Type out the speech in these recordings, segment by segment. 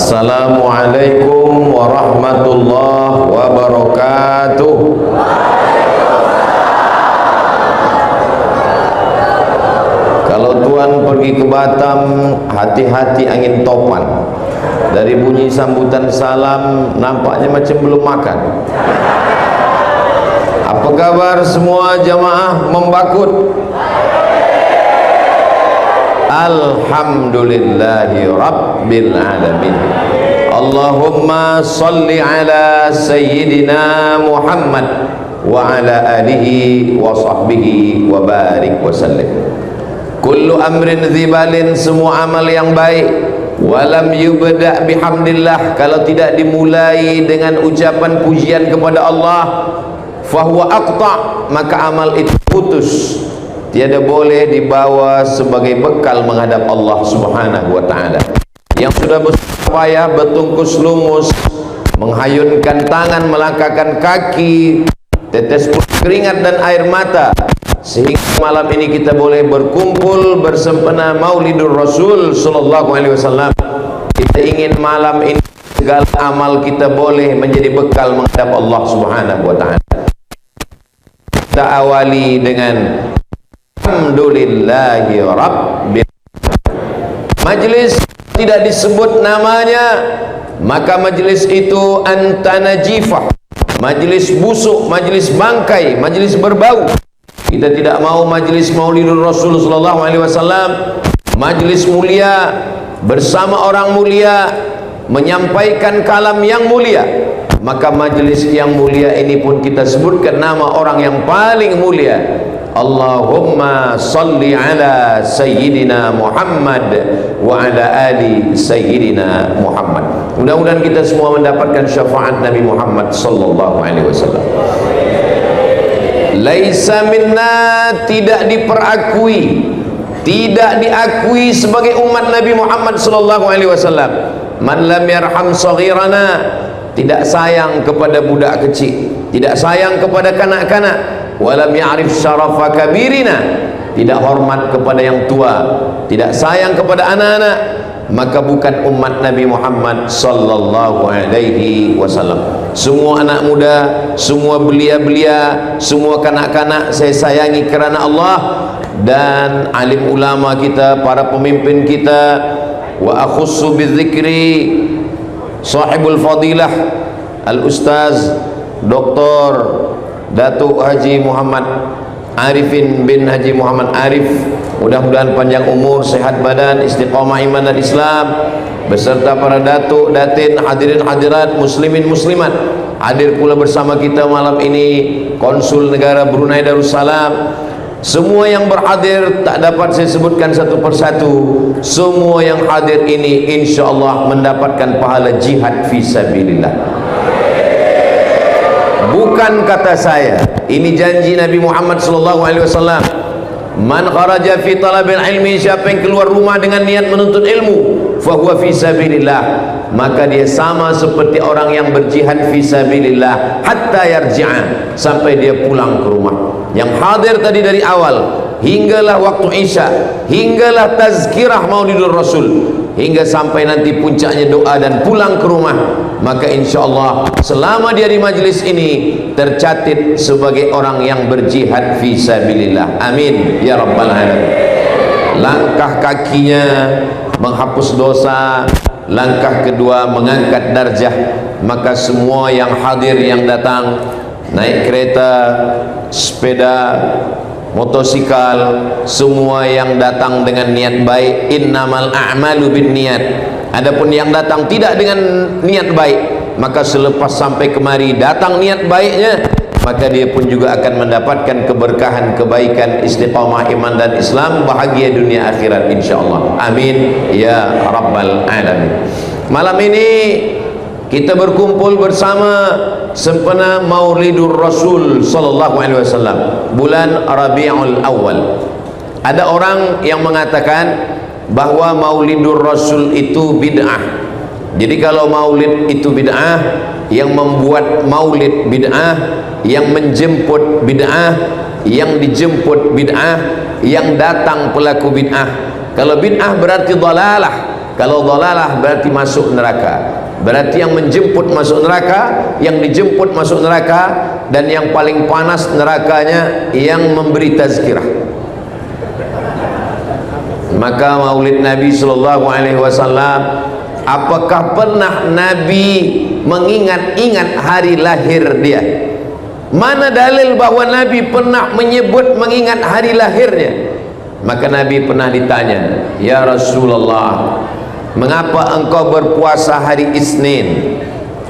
Assalamualaikum warahmatullahi wabarakatuh. Kalau tuan pergi ke Batam, hati-hati angin topan. Dari bunyi sambutan salam nampaknya macam belum makan. Apa kabar semua jamaah membakut? Alhamdulillahi Rabbil Alamin. Allahumma salli ala Sayyidina Muhammad wa ala alihi wa sahbihi wa barik wa sallim. Kullu amrin dhibalin, semua amal yang baik, walam yubda' bihamdillah, kalau tidak dimulai dengan ucapan pujian kepada Allah, fahuwa aqta', maka amal itu putus, tiada boleh dibawa sebagai bekal menghadap Allah Subhanahu wa ta'ala. Yang sudah berpayah bertungkus lumus, menghayunkan tangan, melangkahkan kaki, tetes keringat dan air mata, sehingga malam ini kita boleh berkumpul bersempena Maulidur Rasul sallallahu alaihi wasallam. Kita ingin malam ini segala amal kita boleh menjadi bekal menghadap Allah Subhanahu wa ta'ala. Kita awali dengan Alhamdulillahi Rabbil. Majlis tidak disebut namanya, maka majlis itu antanajifah, majlis busuk, majlis bangkai, majlis berbau. Kita tidak mau majlis Maulidur Rasul sallallahu alaihi wasallam, majlis mulia bersama orang mulia, menyampaikan kalam yang mulia. Maka majlis yang mulia ini pun kita sebutkan nama orang yang paling mulia. Allahumma salli ala Sayyidina Muhammad wa ala ali Sayyidina Muhammad. Mudah-mudahan kita semua mendapatkan syafaat Nabi Muhammad sallallahu alaihi wasallam. Laisa minna, tidak diperakui, tidak diakui sebagai umat Nabi Muhammad sallallahu alaihi wasallam, man lam yarham saghirana, tidak sayang kepada budak kecil, tidak sayang kepada kanak-kanak, walam ya'rif syarafa kabirina, tidak hormat kepada yang tua, tidak sayang kepada anak-anak, maka bukan umat Nabi Muhammad sallallahu alaihi wasallam. Semua anak muda, semua belia-belia, semua kanak-kanak saya sayangi kerana Allah, dan alim ulama kita, para pemimpin kita. Wa akhussu bidzikri sahibul fadilah al-ustaz Dr. Datuk Haji Muhammad Arifin bin Haji Muhammad Arif, mudah-mudahan panjang umur, sehat badan, istiqamah iman dan Islam, beserta para datuk, datin, hadirin hadirat, muslimin muslimat. Hadir pula bersama kita malam ini Konsul Negara Brunei Darussalam. Semua yang berhadir tak dapat saya sebutkan satu persatu. Semua yang hadir ini insya-Allah mendapatkan pahala jihad fi sabilillah. Bukan kata saya, ini janji Nabi Muhammad sallallahu alaihi wasallam. Man kharaja fi talabil ilmi, siapa yang keluar rumah dengan niat menuntut ilmu, fa huwa fi sabilillah, maka dia sama seperti orang yang berjihad fi sabilillah hatta yarji'a, sampai dia pulang ke rumah. Yang hadir tadi dari awal hinggalah waktu Isya, hinggalah tazkirah Maulidur Rasul, hingga sampai nanti puncaknya doa dan pulang ke rumah, maka insyaAllah selama dia di majlis ini tercatat sebagai orang yang berjihad fi sabilillah. Amin ya rabbal alamin. Langkah kakinya menghapus dosa, langkah kedua mengangkat darjah. Maka semua yang hadir, yang datang naik kereta, sepeda, motosikal, semua yang datang dengan niat baik, innamal a'malu binniyat. Adapun yang datang tidak dengan niat baik, maka selepas sampai kemari datang niat baiknya, maka dia pun juga akan mendapatkan keberkahan, kebaikan, istiqamah iman dan Islam, bahagia dunia akhirat insyaallah. Amin ya rabbal alamin. Malam ini kita berkumpul bersama sempena Maulidur Rasul sallallahu alaihi wasallam, bulan Rabiul Awal. Ada orang yang mengatakan bahwa Maulidur Rasul itu bid'ah. Jadi kalau maulid itu bid'ah, yang membuat maulid bid'ah, yang menjemput bid'ah, yang dijemput bid'ah, yang datang pelaku bid'ah. Kalau bid'ah berarti dhalalah, Kalau dhalalah berarti masuk neraka. Berarti yang menjemput masuk neraka, yang dijemput masuk neraka, dan yang paling panas nerakanya yang memberi tazkirah. Maka maulid Nabi sallallahu alaihi wasallam, apakah pernah Nabi mengingat-ingat hari lahir dia? Mana dalil bahwa Nabi pernah menyebut mengingat hari lahirnya? Maka Nabi pernah ditanya, "Ya Rasulullah, mengapa engkau berpuasa hari Isnin?"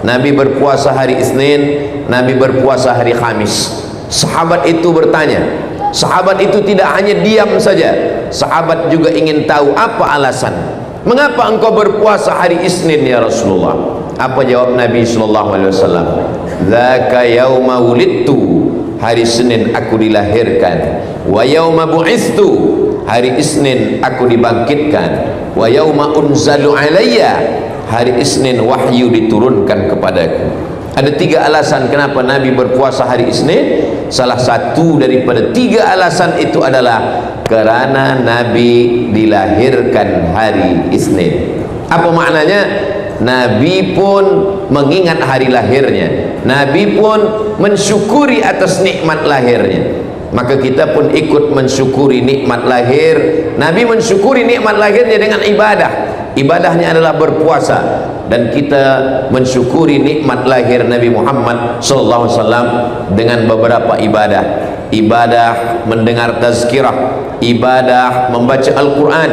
Nabi berpuasa hari Isnin, Nabi berpuasa hari Khamis. Sahabat itu bertanya. Sahabat itu tidak hanya diam saja, sahabat juga ingin tahu apa alasan. Mengapa engkau berpuasa hari Isnin ya Rasulullah? Apa jawab Nabi sallallahu alaihi wasallam? "Dzaka yauma wulidtu." Hari Senin aku dilahirkan. "Wa yauma bu'istu." Hari Isnin aku dibangkitkan. "Wa yauma unzalu alayya." Hari Isnin wahyu diturunkan kepadaku. Ada 3 alasan kenapa Nabi berpuasa hari Isnin. Salah satu daripada 3 alasan itu adalah kerana Nabi dilahirkan hari Isnin. Apa maknanya? Nabi pun mengingat hari lahirnya, Nabi pun mensyukuri atas nikmat lahirnya. Maka kita pun ikut mensyukuri nikmat lahir. Nabi mensyukuri nikmat lahirnya dengan ibadah. Ibadahnya adalah berpuasa, dan kita mensyukuri nikmat lahir Nabi Muhammad sallallahu alaihi wasallam dengan beberapa ibadah. Ibadah mendengar tazkirah, ibadah membaca Al-Quran,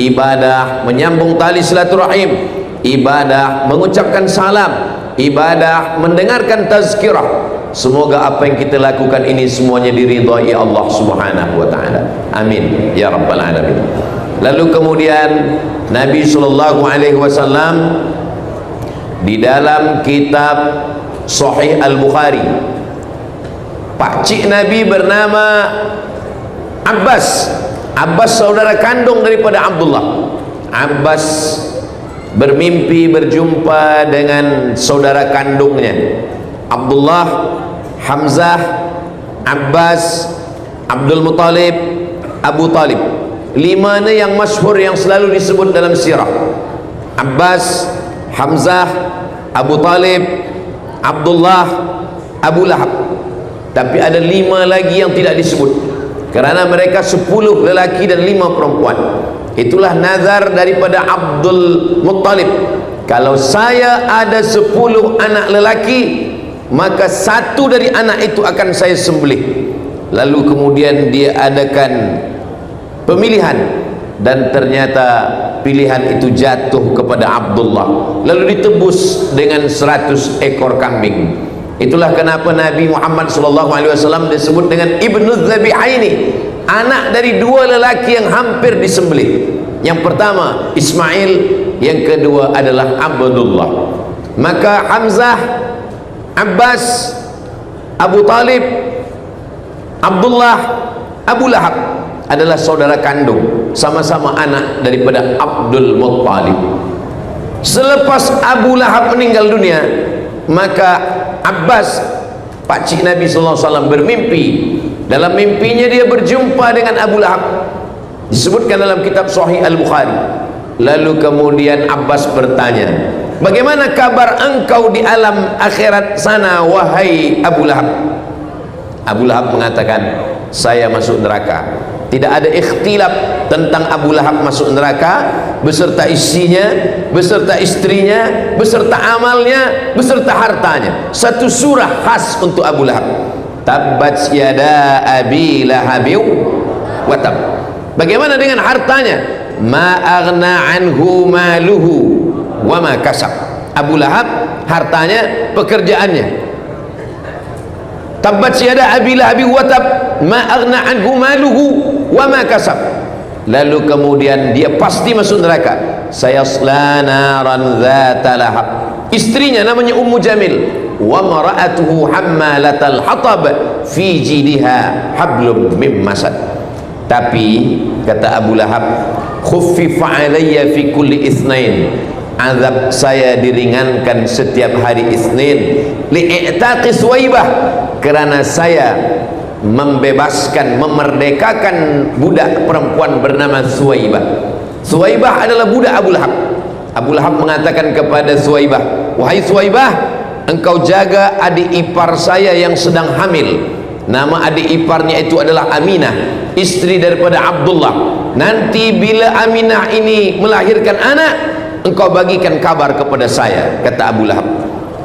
ibadah menyambung tali silaturahim, ibadah mengucapkan salam, ibadah mendengarkan tazkirah. Semoga apa yang kita lakukan ini semuanya diridhai Allah Subhanahu wa taala. Amin ya rabbal alamin. Lalu kemudian Nabi sallallahu alaihi wasallam di dalam kitab Sahih Al-Bukhari, pakcik Nabi bernama Abbas. Abbas saudara kandung daripada Abdullah. Abbas bermimpi berjumpa dengan saudara kandungnya Abdullah, Hamzah, Abbas, Abdul Muttalib, Abu Talib. 5 ni yang masyhur yang selalu disebut dalam sirah. Abbas, Hamzah, Abu Talib, Abdullah, Abu Lahab. Tapi ada 5 lagi yang tidak disebut, kerana mereka 10 lelaki dan 5 perempuan. Itulah nazar daripada Abdul Muttalib, kalau saya ada 10 anak lelaki, maka 1 dari anak itu akan saya sembelih. Lalu kemudian dia adakan pemilihan, dan ternyata pilihan itu jatuh kepada Abdullah, lalu ditebus dengan 100 ekor kambing. Itulah kenapa Nabi Muhammad SAW disebut dengan Ibnu Dzabihaini, anak dari 2 lelaki yang hampir disembelih. Yang pertama Ismail, yang kedua adalah Abdullah. Maka Hamzah, Abbas, Abu Talib, Abdullah, Abu Lahab adalah saudara kandung, sama-sama anak daripada Abdul Muttalib. Selepas Abu Lahab meninggal dunia, maka Abbas, pakcik Nabi SAW, bermimpi. Dalam mimpinya dia berjumpa dengan Abu Lahab, disebutkan dalam kitab Sahih Al-Bukhari. Lalu kemudian Abbas bertanya, "Bagaimana kabar engkau di alam akhirat sana, wahai Abu Lahab?" Abu Lahab mengatakan, "Saya masuk neraka." Tidak ada ikhtilaf tentang Abu Lahab masuk neraka beserta isinya, beserta istrinya, beserta amalnya, beserta hartanya. Satu surah khas untuk Abu Lahab. Tabbat yada abi lahabin wa tab. Bagaimana dengan hartanya? Ma aghna anhu maluhu wa ma kasab. Abu Lahab hartanya, pekerjaannya. Tabbat yada abi lahabin wa tab, ma aghna anhu maluhu wa ma kasab. Lalu kemudian dia pasti masuk neraka. Sayasla naran dzata lahab. Istrinya namanya Ummu Jamil. Wa mara'atuhu hammalatal hatab fi jidha hablum mim masad. Tapi kata Abu Lahab, khuffifa alayya fi kulli itsnain. Azab saya diringankan setiap hari Isnin, li'itaqi Suwaibah, kerana saya membebaskan, memerdekakan budak perempuan bernama Suwaibah. Suwaibah adalah budak Abu Lahab. Abu Lahab mengatakan kepada Suwaibah, wahai Suwaibah, engkau jaga adik ipar saya yang sedang hamil. Nama adik iparnya itu adalah Aminah, istri daripada Abdullah. Nanti bila Aminah ini melahirkan anak, engkau bagikan kabar kepada saya, kata Abu Lahab.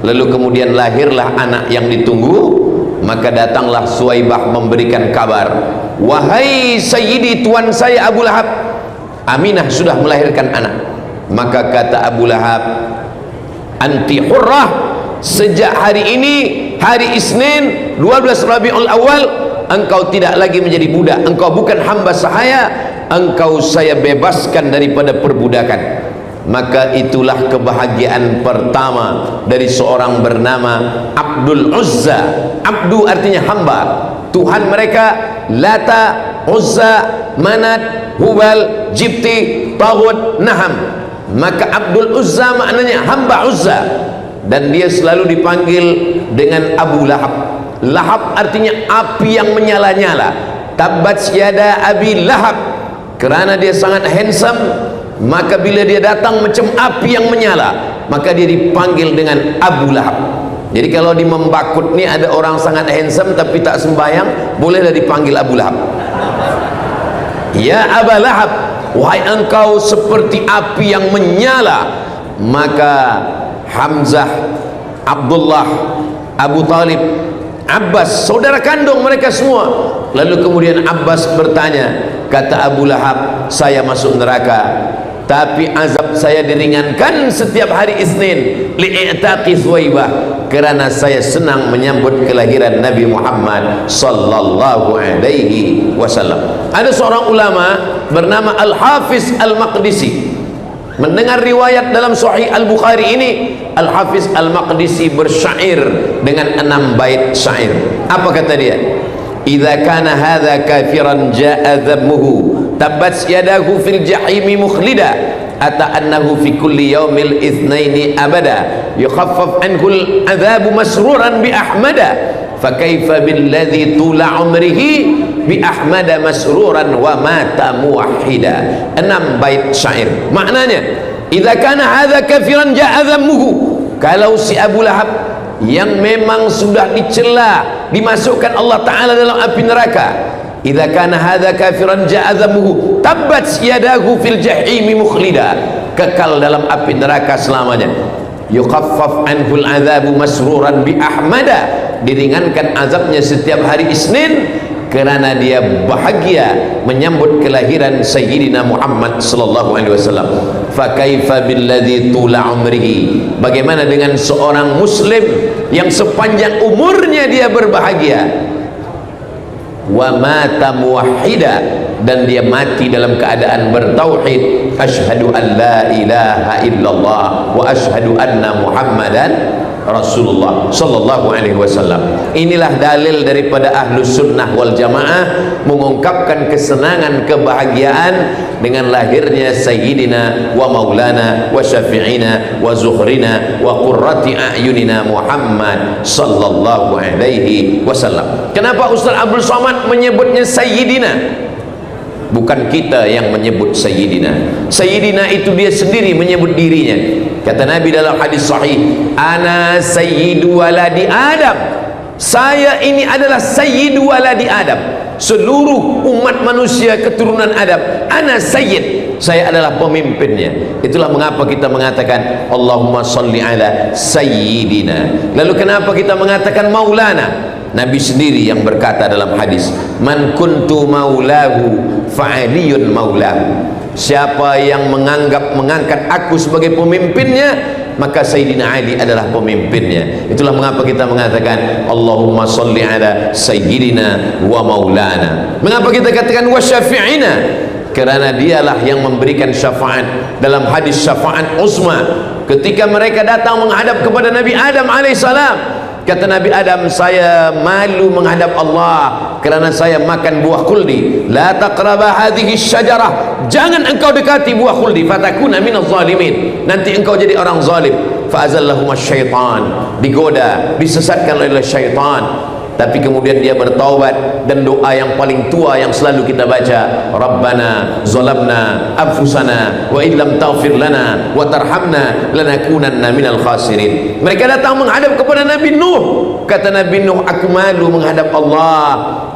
Lalu kemudian lahirlah anak yang ditunggu. Maka datanglah Suwaibah memberikan kabar, wahai Sayyidi, tuan saya Abu Lahab, Aminah sudah melahirkan anak. Maka kata Abu Lahab, anti hurrah, sejak hari ini, hari Isnin 12 Rabiul Awal, engkau tidak lagi menjadi budak, engkau bukan hamba saya, engkau saya bebaskan daripada perbudakan. Maka itulah kebahagiaan pertama dari seorang bernama Abdul Uzza. Abdu artinya hamba. Tuhan mereka Lata, Uzza, Manat, Hubal, Jibti, Taghut, Naham. Maka Abdul Uzza maknanya hamba Uzza, dan dia selalu dipanggil dengan Abu Lahab. Lahab artinya api yang menyala-nyala. Tabbat yada Abi Lahab, kerana dia sangat handsome. Maka bila dia datang macam api yang menyala, maka dia dipanggil dengan Abu Lahab. Jadi kalau di Membakut ni ada orang sangat handsome tapi tak sembahyang, bolehlah dipanggil Abu Lahab. Ya Aba Lahab, wahai engkau seperti api yang menyala. Maka Hamzah, Abdullah, Abu Talib, Abbas, saudara kandung mereka semua. Lalu kemudian Abbas bertanya, kata Abu Lahab, saya masuk neraka, tapi azab saya diringankan setiap hari Isnin li'itaqi Suwaibah, kerana saya senang menyambut kelahiran Nabi Muhammad sallallahu alaihi wasallam. Ada seorang ulama bernama Al-Hafiz Al-Maqdisi, mendengar riwayat dalam Sahih Al-Bukhari ini. Al-Hafiz Al-Maqdisi bersyair dengan 6 bait syair. Apa kata dia? Idza kana hadza kafiran jaa dhammuhu, tabbat yadahu fil jahimi mukhlida, ata annahu fi kulli yaumil itsnaini abada, yukhaffaf anhu al-adhabu masruran bi ahmada, fa kaifa billadhi tula umrihi bi ahmada masruran wa mata muwahhida. 6 bait syair. Maknanya, idza kana hadza kafiran jaa dhammuhu, kalau si Abu Lahab yang memang sudah dicela, dimasukkan Allah Ta'ala dalam api neraka, idza kana hadza kafiran jaa dhammuhu, tabbat yadahu fil jahimi mukhlida, kekal dalam api neraka selamanya. Yukhaffaf anhul adzabu masruran bi ahmada, diringankan azabnya setiap hari Isnin kerana dia bahagia menyambut kelahiran Sayyidina Muhammad sallallahu alaihi wasallam. Fa kaifa billadzi tula umrihi, bagaimana dengan seorang muslim yang sepanjang umurnya dia berbahagia, wa mata muwahhida, dan dia mati dalam keadaan bertauhid, asyhadu an la ilaha illallah wa asyhadu anna Muhammadan Rasulullah sallallahu alaihi wasallam. Inilah dalil daripada Ahlus Sunnah wal Jamaah mengungkapkan kesenangan, kebahagiaan dengan lahirnya Sayyidina wa Maulana wa Syafi'ina wa Zuhrina wa Qurrati A'yunina Muhammad sallallahu alaihi wasallam. Kenapa Ustaz Abdul Somad menyebutnya Sayyidina? Bukan kita yang menyebut Sayyidina. Sayyidina itu dia sendiri menyebut dirinya. Kata Nabi dalam hadis sahih, ana sayyidu waladi Adam, saya ini adalah sayyidu waladi Adam, seluruh umat manusia keturunan Adam. Ana sayyid, saya adalah pemimpinnya. Itulah mengapa kita mengatakan Allahumma salli ala sayyidina. Lalu kenapa kita mengatakan maulana? Nabi sendiri yang berkata dalam hadis, man kuntu maulahu fa'aliyun maulahu, siapa yang mengangkat aku sebagai pemimpinnya, maka Sayyidina Ali adalah pemimpinnya. Itulah mengapa kita mengatakan Allahumma salli ala sayyidina wa maulana. Mengapa kita katakan wa syafi'ina? Kerana dialah yang memberikan syafaat. Dalam hadis syafaat uzma, ketika mereka datang menghadap kepada Nabi Adam alaihissalam, kata Nabi Adam, saya malu menghadap Allah kerana saya makan buah khuldi. La taqraba hadhihi syajarah, jangan engkau dekati buah khuldi, fatakuna minaz zalimin, nanti engkau jadi orang zalim. Fa azallahum syaitan, digoda, disesatkan oleh syaitan. tapi kemudian dia bertaubat, dan doa yang paling tua yang selalu kita baca, Rabbana zalamna anfusana wa illam taghfir lana wa tarhamna lanakunanna minal khasirin. Mereka datang menghadap kepada Nabi Nuh. Kata Nabi Nuh, aku malu menghadap Allah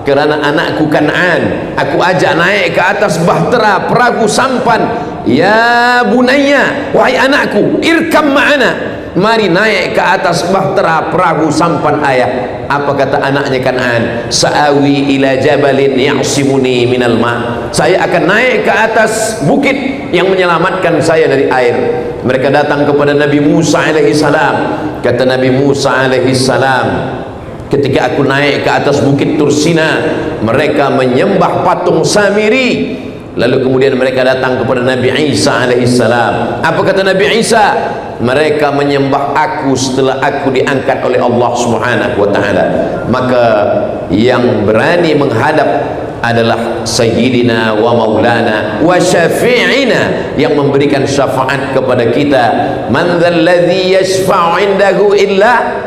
kerana anakku Kan'an aku ajak naik ke atas bahtera perahu sampan. Ya bunayya, wahai anakku, irkam ma'ana, mari naik ke atas bahtera perahu sampan ayah. Apa kata anaknya Kan'an? Sa'awi ila jabalin ya'simuni minal ma', saya akan naik ke atas bukit yang menyelamatkan saya dari air. Mereka datang kepada Nabi Musa alaihi salam. Kata Nabi Musa alaihi salam, ketika aku naik ke atas bukit Tursina, mereka menyembah patung Samiri. Lalu kemudian mereka datang kepada Nabi Isa alaihissalam. Apa kata Nabi Isa? Mereka menyembah aku setelah aku diangkat oleh Allah subhanahu wa ta'ala. Maka yang berani menghadap adalah Sayyidina wa Maulana wa Syafi'ina, yang memberikan syafaat kepada kita. Man dzalladzi yashfa'u indahu illa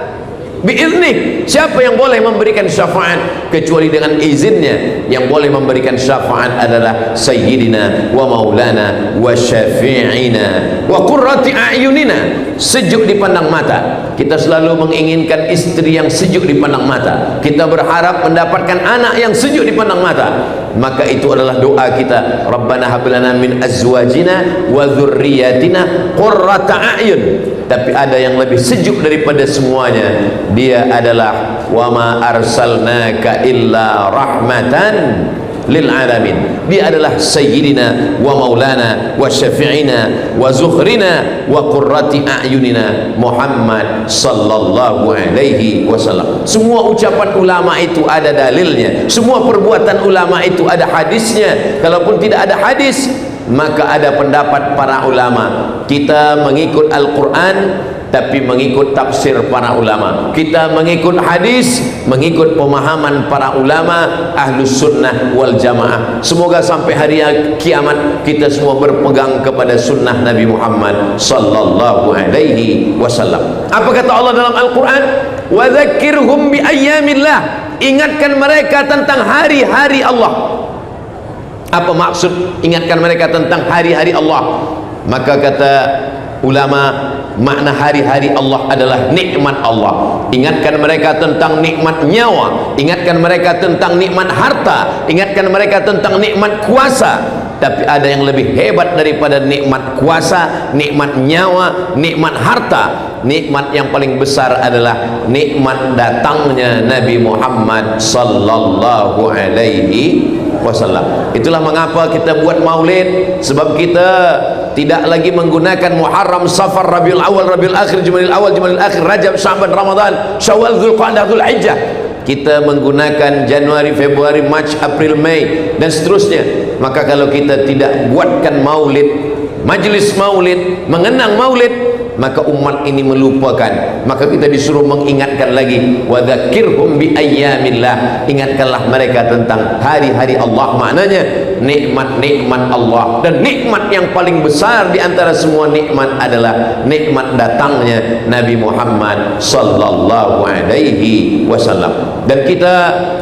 biiznih. Siapa yang boleh memberikan syafaat kecuali dengan izinnya? Yang boleh memberikan syafaat adalah Sayyidina wa Maulana wa Syafi'ina wa qurrati a'yunina, sejuk dipandang mata. Kita selalu menginginkan istri yang sejuk dipandang mata. Kita berharap mendapatkan anak yang sejuk dipandang mata. Maka itu adalah doa kita, Rabbana hab lana min azwajina wa dzurriyyatina qurrata a'yun. Tapi ada yang lebih sejuk daripada semuanya, dia adalah wa ma arsalnaka illa rahmatan lil alamin. Dia adalah Sayyidina wa Maulana wa Syafi'ina wa Zukhrina wa qurrati a'yunina Muhammad sallallahu alaihi wasallam. Semua ucapan ulama itu ada dalilnya, semua perbuatan ulama itu ada hadisnya. Kalaupun tidak ada hadis, maka ada pendapat para ulama. Kita mengikut Al-Quran tapi mengikut tafsir para ulama. Kita mengikut hadis, mengikut pemahaman para ulama Ahlus Sunnah wal Jamaah. Semoga sampai hari kiamat kita semua berpegang kepada sunnah Nabi Muhammad sallallahu alaihi wasallam. Apa kata Allah dalam Al-Quran? Wa dzakkirhum bi ayyamillah, ingatkan mereka tentang hari-hari Allah. Apa maksud ingatkan mereka tentang hari-hari Allah? Maka kata ulama, makna hari-hari Allah adalah nikmat Allah. Ingatkan mereka tentang nikmat nyawa, ingatkan mereka tentang nikmat harta, ingatkan mereka tentang nikmat kuasa. Tapi ada yang lebih hebat daripada nikmat kuasa, nikmat nyawa, nikmat harta. Nikmat yang paling besar adalah nikmat datangnya Nabi Muhammad sallallahu alaihi wasallam. Itulah mengapa kita buat maulid, sebab kita tidak lagi menggunakan Muharram, Safar, Rabiul Awal, Rabiul Akhir, Jumadil Awal, Jumadil Akhir, Rajab, Sya'ban, Ramadan, Syawal, Dzulqa'dah, Dzulhijjah. Kita menggunakan Januari, Februari, Mac, April, Mei dan seterusnya. Maka kalau kita tidak buatkan maulid, majlis maulid, mengenang maulid, maka umat ini melupakan. Maka kita disuruh mengingatkan lagi, wa dzakirhum bi ayyamillah, ingatkanlah mereka tentang hari-hari Allah. Maknanya nikmat-nikmat Allah, dan nikmat yang paling besar di antara semua nikmat adalah nikmat datangnya Nabi Muhammad sallallahu alaihi wasallam. Dan kita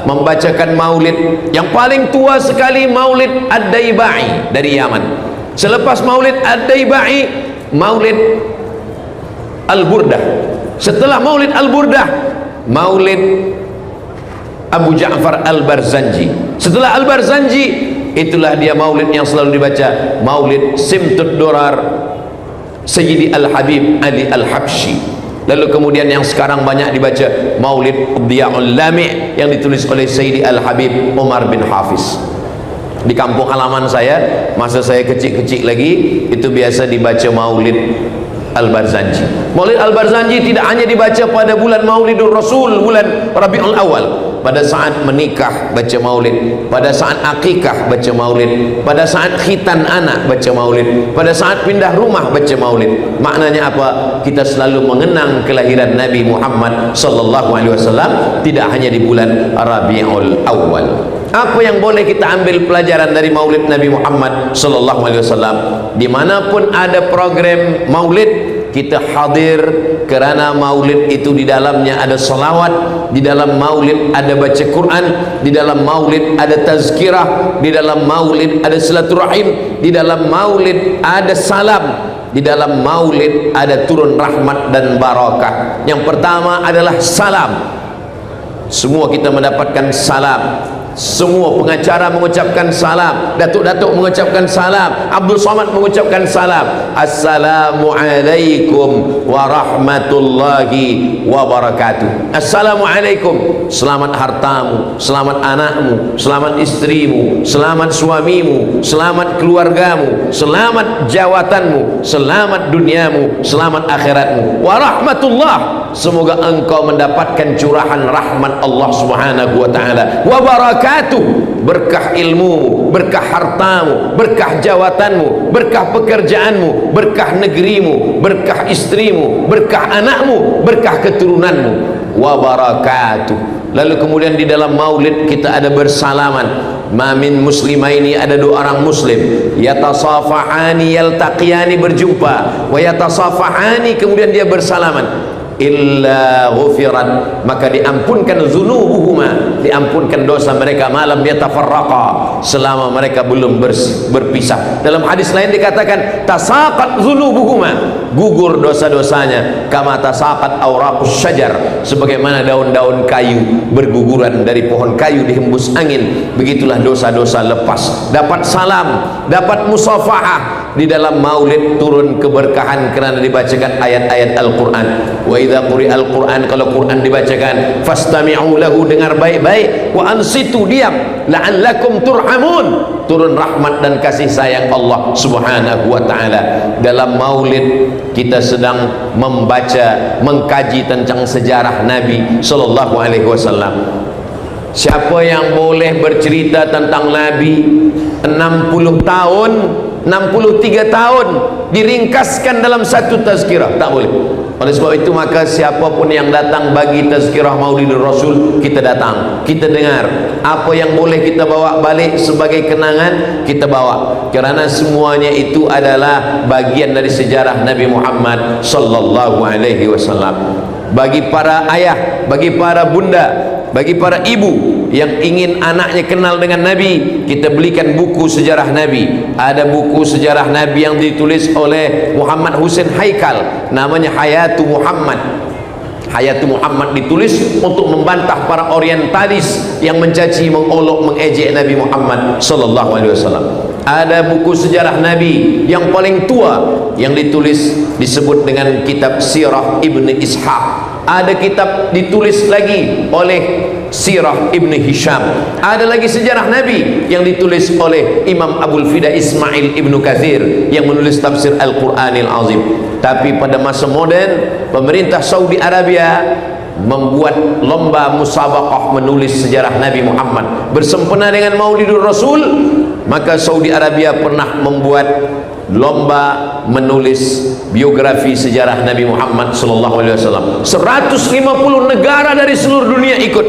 membacakan maulid yang paling tua sekali, maulid Ad-Daibai dari Yaman. Selepas maulid Ad-Daibai, maulid Al-Burdah. Setelah maulid Al-Burdah, maulid Abu Ja'far Al-Barzanji. Setelah Al-Barzanji, itulah dia maulid yang selalu dibaca, maulid Simtud Durar Sayyidi Al-Habib Ali Al-Habsyi. Lalu kemudian yang sekarang banyak dibaca, maulid Diya'ul Lami' yang ditulis oleh Sayyidi Al-Habib Umar bin Hafiz. Di kampung halaman saya, masa saya kecil-kecil lagi, itu biasa dibaca maulid Al-Barzanji. Maulid Al-Barzanji tidak hanya dibaca pada bulan Maulidur Rasul, bulan Rabiul Awal. Pada saat menikah baca maulid, pada saat akikah baca maulid, pada saat khitan anak baca maulid, pada saat pindah rumah baca maulid. Maknanya apa? Kita selalu mengenang kelahiran Nabi Muhammad sallallahu alaihi wasallam, tidak hanya di bulan Rabiul Awal. Apa yang boleh kita ambil pelajaran dari maulid Nabi Muhammad sallallahu alaihi wasallam? Dimanapun ada program maulid, kita hadir, Kerana maulid itu di dalamnya ada salawat, di dalam maulid ada baca Quran, di dalam maulid ada tazkirah, di dalam maulid ada silaturahim, di dalam maulid ada salam, di dalam maulid ada turun rahmat dan barakah. Yang pertama adalah salam. Semua kita mendapatkan salam. Semua pengacara mengucapkan salam, datuk-datuk mengucapkan salam, Abdul Somad mengucapkan salam. Assalamualaikum warahmatullahi wabarakatuh. Assalamualaikum, selamat hartamu, selamat anakmu, selamat istrimu, selamat suamimu, selamat keluargamu, selamat jawatanmu, selamat duniamu, selamat akhiratmu. Warahmatullah, semoga engkau mendapatkan curahan rahmat Allah Subhanahu wa taala. Wabarakatuh, berkah ilmumu, berkah hartamu, berkah jawatanmu, berkah pekerjaanmu, berkah negerimu, berkah istrimu, berkah anakmu, berkah keturunanmu. Wabarakatuh. Lalu kemudian di dalam maulid kita ada bersalaman. Ma min muslimaini, ada dua orang muslim, yatasafahani yaltaqiyani, berjumpa, wa yatasafahani, kemudian dia bersalaman, illa ghufirat, maka diampunkan zunubuhuma, diampunkan dosa mereka, malam yatafarraqa, selama mereka belum berpisah. Dalam hadis lain dikatakan tasaqat zunubuhuma, gugur dosa-dosanya, kama tasaqat awraqus syajar, sebagaimana daun-daun kayu berguguran dari pohon kayu dihembus angin, begitulah dosa-dosa lepas. Dapat salam, dapat musafahah. Di dalam maulid turun keberkahan kerana dibacakan ayat-ayat Al-Quran. Wa idza quri'al Quran, kalau Quran dibacakan, fastami'u lahu, dengar baik-baik, wa ansitu, diam, la'allakum turhamun, turun rahmat dan kasih sayang Allah Subhanahu wa taala. Dalam maulid kita sedang membaca, mengkaji tentang sejarah Nabi sallallahu alaihi wasallam. Siapa yang boleh bercerita tentang Nabi 60 tahun, 63 tahun diringkaskan dalam satu tazkirah? Tak boleh. Oleh sebab itu maka siapapun yang datang bagi tazkirah Maulidur Rasul, kita datang, kita dengar. Apa yang boleh kita bawa balik sebagai kenangan, kita bawa, kerana semuanya itu adalah bagian dari sejarah Nabi Muhammad sallallahu alaihi wasallam. Bagi para ayah, bagi para bunda, bagi para ibu yang ingin anaknya kenal dengan Nabi, kita belikan buku sejarah Nabi. Ada buku sejarah Nabi yang ditulis oleh Muhammad Hussein Haikal, namanya Hayatu Muhammad. Hayatu Muhammad ditulis untuk membantah para orientalis yang mencaci, mengolok, mengejek Nabi Muhammad sallallahu alaihi wasallam. Ada buku sejarah Nabi yang paling tua yang ditulis, disebut dengan kitab Sirah Ibn Ishaq. Ada kitab ditulis lagi oleh Sirah Ibn Hisham. Ada lagi sejarah Nabi yang ditulis oleh Imam Abul Fida Ismail Ibn Kathir yang menulis tafsir Al-Quranil Azim. Tapi pada masa moden, pemerintah Saudi Arabia membuat lomba musabaqah menulis sejarah Nabi Muhammad bersempena dengan Maulidur Rasul. Maka Saudi Arabia pernah membuat lomba menulis biografi sejarah Nabi Muhammad sallallahu alaihi wasallam. 150 negara dari seluruh dunia ikut.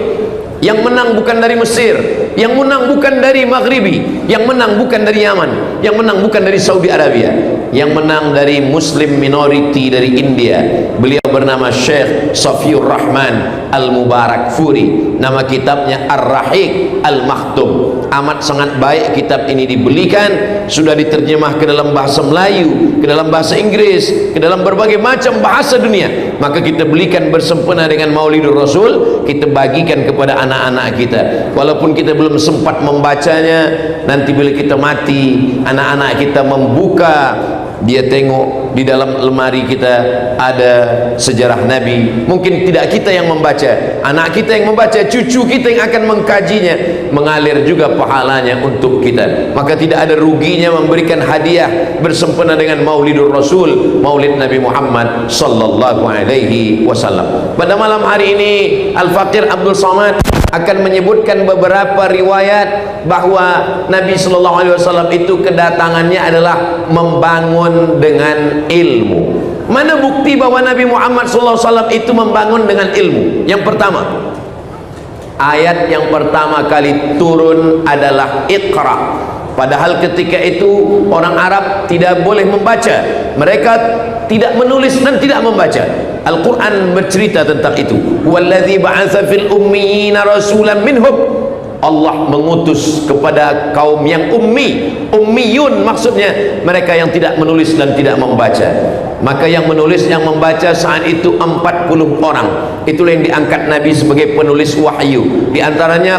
Yang menang bukan dari Mesir, yang menang bukan dari Maghribi, yang menang bukan dari Yaman, yang menang bukan dari Saudi Arabia, yang menang dari Muslim minority dari India. Beliau bernama Syekh Safiur Rahman Al-Mubarak Furi. Nama kitabnya Ar-Rahiq Al-Maktum. Amat sangat baik kitab ini dibelikan. Sudah diterjemah ke dalam bahasa Melayu, ke dalam bahasa Inggris, ke dalam berbagai macam bahasa dunia. Maka kita belikan bersempena dengan Maulidur Rasul, kita bagikan kepada anak-anak kita. Walaupun kita belum sempat membacanya, nanti bila kita mati, anak-anak kita membuka, dia tengok di dalam lemari kita ada sejarah Nabi. Mungkin tidak kita yang membaca, anak kita yang membaca, cucu kita yang akan mengkajinya, mengalir juga pahalanya untuk kita. Maka tidak ada ruginya memberikan hadiah bersempena dengan Maulidur Rasul, Maulid Nabi Muhammad sallallahu alaihi wasallam. Pada malam hari ini Al-Faqir Abdul Somad akan menyebutkan beberapa riwayat bahwa Nabi sallallahu alaihi wasallam itu kedatangannya adalah membangun dengan ilmu. Mana bukti bahwa Nabi Muhammad sallallahu alaihi wasallam itu membangun dengan ilmu? Yang pertama, ayat yang pertama kali turun adalah Iqra. Padahal ketika itu orang Arab tidak boleh membaca, mereka tidak menulis dan tidak membaca. Al-Quran bercerita tentang itu. Walladzi ba'atsa fil ummiyina rasulan minhum. Allah mengutus kepada kaum yang ummi. Ummiyun maksudnya mereka yang tidak menulis dan tidak membaca. Maka yang menulis, yang membaca saat itu 40 orang. Itulah yang diangkat Nabi sebagai penulis wahyu. Di antaranya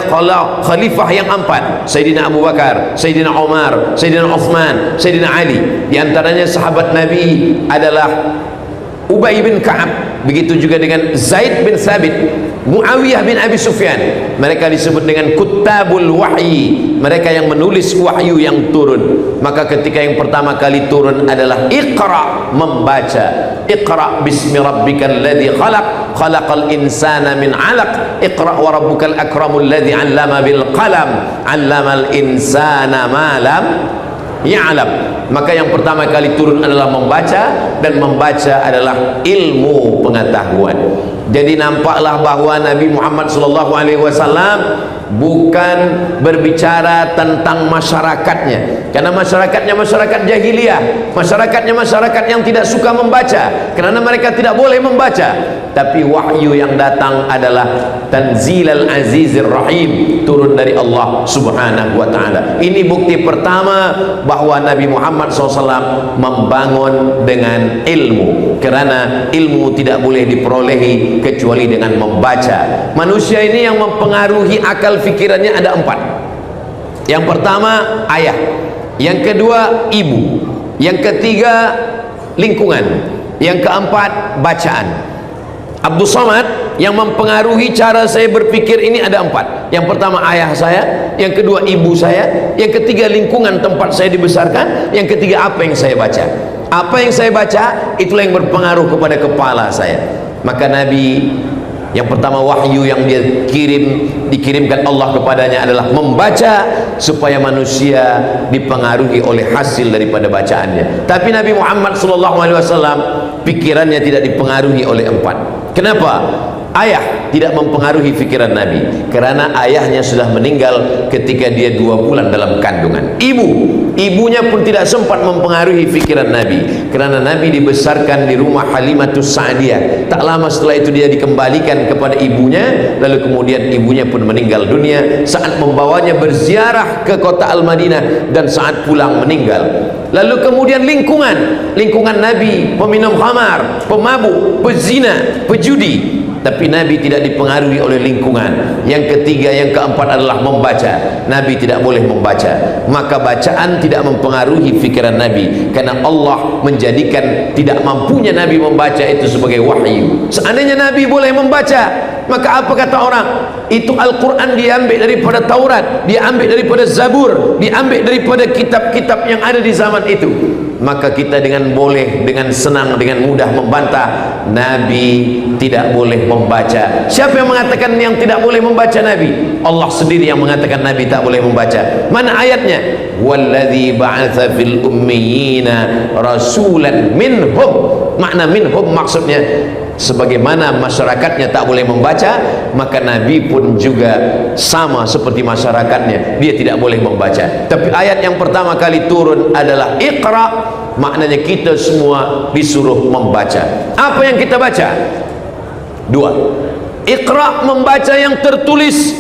khalifah yang 4, Sayyidina Abu Bakar, Sayyidina Umar, Sayyidina Uthman, Sayyidina Ali. Di antaranya sahabat Nabi adalah Ubay bin Ka'ab, begitu juga dengan Zaid bin Thabit, Muawiyah bin Abi Sufyan. Mereka disebut dengan Kuttabul Wahyi, mereka yang menulis wahyu yang turun. Maka ketika yang pertama kali turun adalah Iqra, membaca. Iqra bismi rabbikal ladzi khalaq, khalaqal insana min 'alaq, Iqra wa rabbukal akramul ladzi 'allama bil qalam, 'allamal insana ma lam ya'lam. Maka yang pertama kali turun adalah membaca, dan membaca adalah ilmu pengetahuan. Jadi nampaklah bahwa Nabi Muhammad SAW bukan berbicara tentang masyarakatnya, karena masyarakatnya masyarakat jahiliyah, masyarakatnya masyarakat yang tidak suka membaca, karena mereka tidak boleh membaca. Tapi wahyu yang datang adalah Tanzilal Azizir Rahim, turun dari Allah Subhanahu wa ta'ala. Ini bukti pertama bahwa Nabi Muhammad SAW membangun dengan ilmu, karena ilmu tidak boleh diperolehi kecuali dengan membaca. Manusia ini yang mempengaruhi akal fikirannya ada 4. Yang pertama ayah, yang kedua ibu, yang ketiga lingkungan, yang keempat bacaan. Abdul Somad yang mempengaruhi cara saya berpikir ini ada 4. Yang pertama ayah saya, yang kedua ibu saya, yang ketiga lingkungan tempat saya dibesarkan, yang ketiga apa yang saya baca. Apa yang saya baca itulah yang berpengaruh kepada kepala saya. Maka Nabi yang pertama wahyu yang dia dikirimkan Allah kepadanya adalah membaca, supaya manusia dipengaruhi oleh hasil daripada bacaannya. Tapi Nabi Muhammad SAW pikirannya tidak dipengaruhi oleh 4. Kenapa? Ayah tidak mempengaruhi pikiran Nabi, karena ayahnya sudah meninggal ketika dia 2 bulan dalam kandungan. Ibunya pun tidak sempat mempengaruhi pikiran Nabi, karena Nabi dibesarkan di rumah Halimatus Sa'diyah. Tak lama setelah itu dia dikembalikan kepada ibunya, lalu kemudian ibunya pun meninggal dunia saat membawanya berziarah ke kota Al-Madinah, dan saat pulang meninggal. Lalu kemudian lingkungan Nabi peminum khamar, pemabuk, pezina, pejudi. Tapi Nabi tidak dipengaruhi oleh lingkungan. Yang ketiga, yang keempat adalah membaca. Nabi tidak boleh membaca. Maka bacaan tidak mempengaruhi fikiran Nabi, karena Allah menjadikan tidak mampunya Nabi membaca itu sebagai wahyu. Seandainya Nabi boleh membaca, maka apa kata orang? Itu Al-Quran diambil daripada Taurat, diambil daripada Zabur, diambil daripada kitab-kitab yang ada di zaman itu. Maka kita dengan senang, dengan mudah membantah Nabi tidak boleh membaca. Siapa yang mengatakan yang tidak boleh membaca Nabi? Allah sendiri yang mengatakan Nabi tak boleh membaca. Mana ayatnya? Walladzi ba'atsa fil ummiyina rasulan minhum. Makna minhum maksudnya sebagaimana masyarakatnya tak boleh membaca, maka Nabi pun juga sama seperti masyarakatnya, dia tidak boleh membaca. Tapi ayat yang pertama kali turun adalah Iqra, maknanya kita semua disuruh membaca. Apa yang kita baca? 2. Iqra membaca yang tertulis,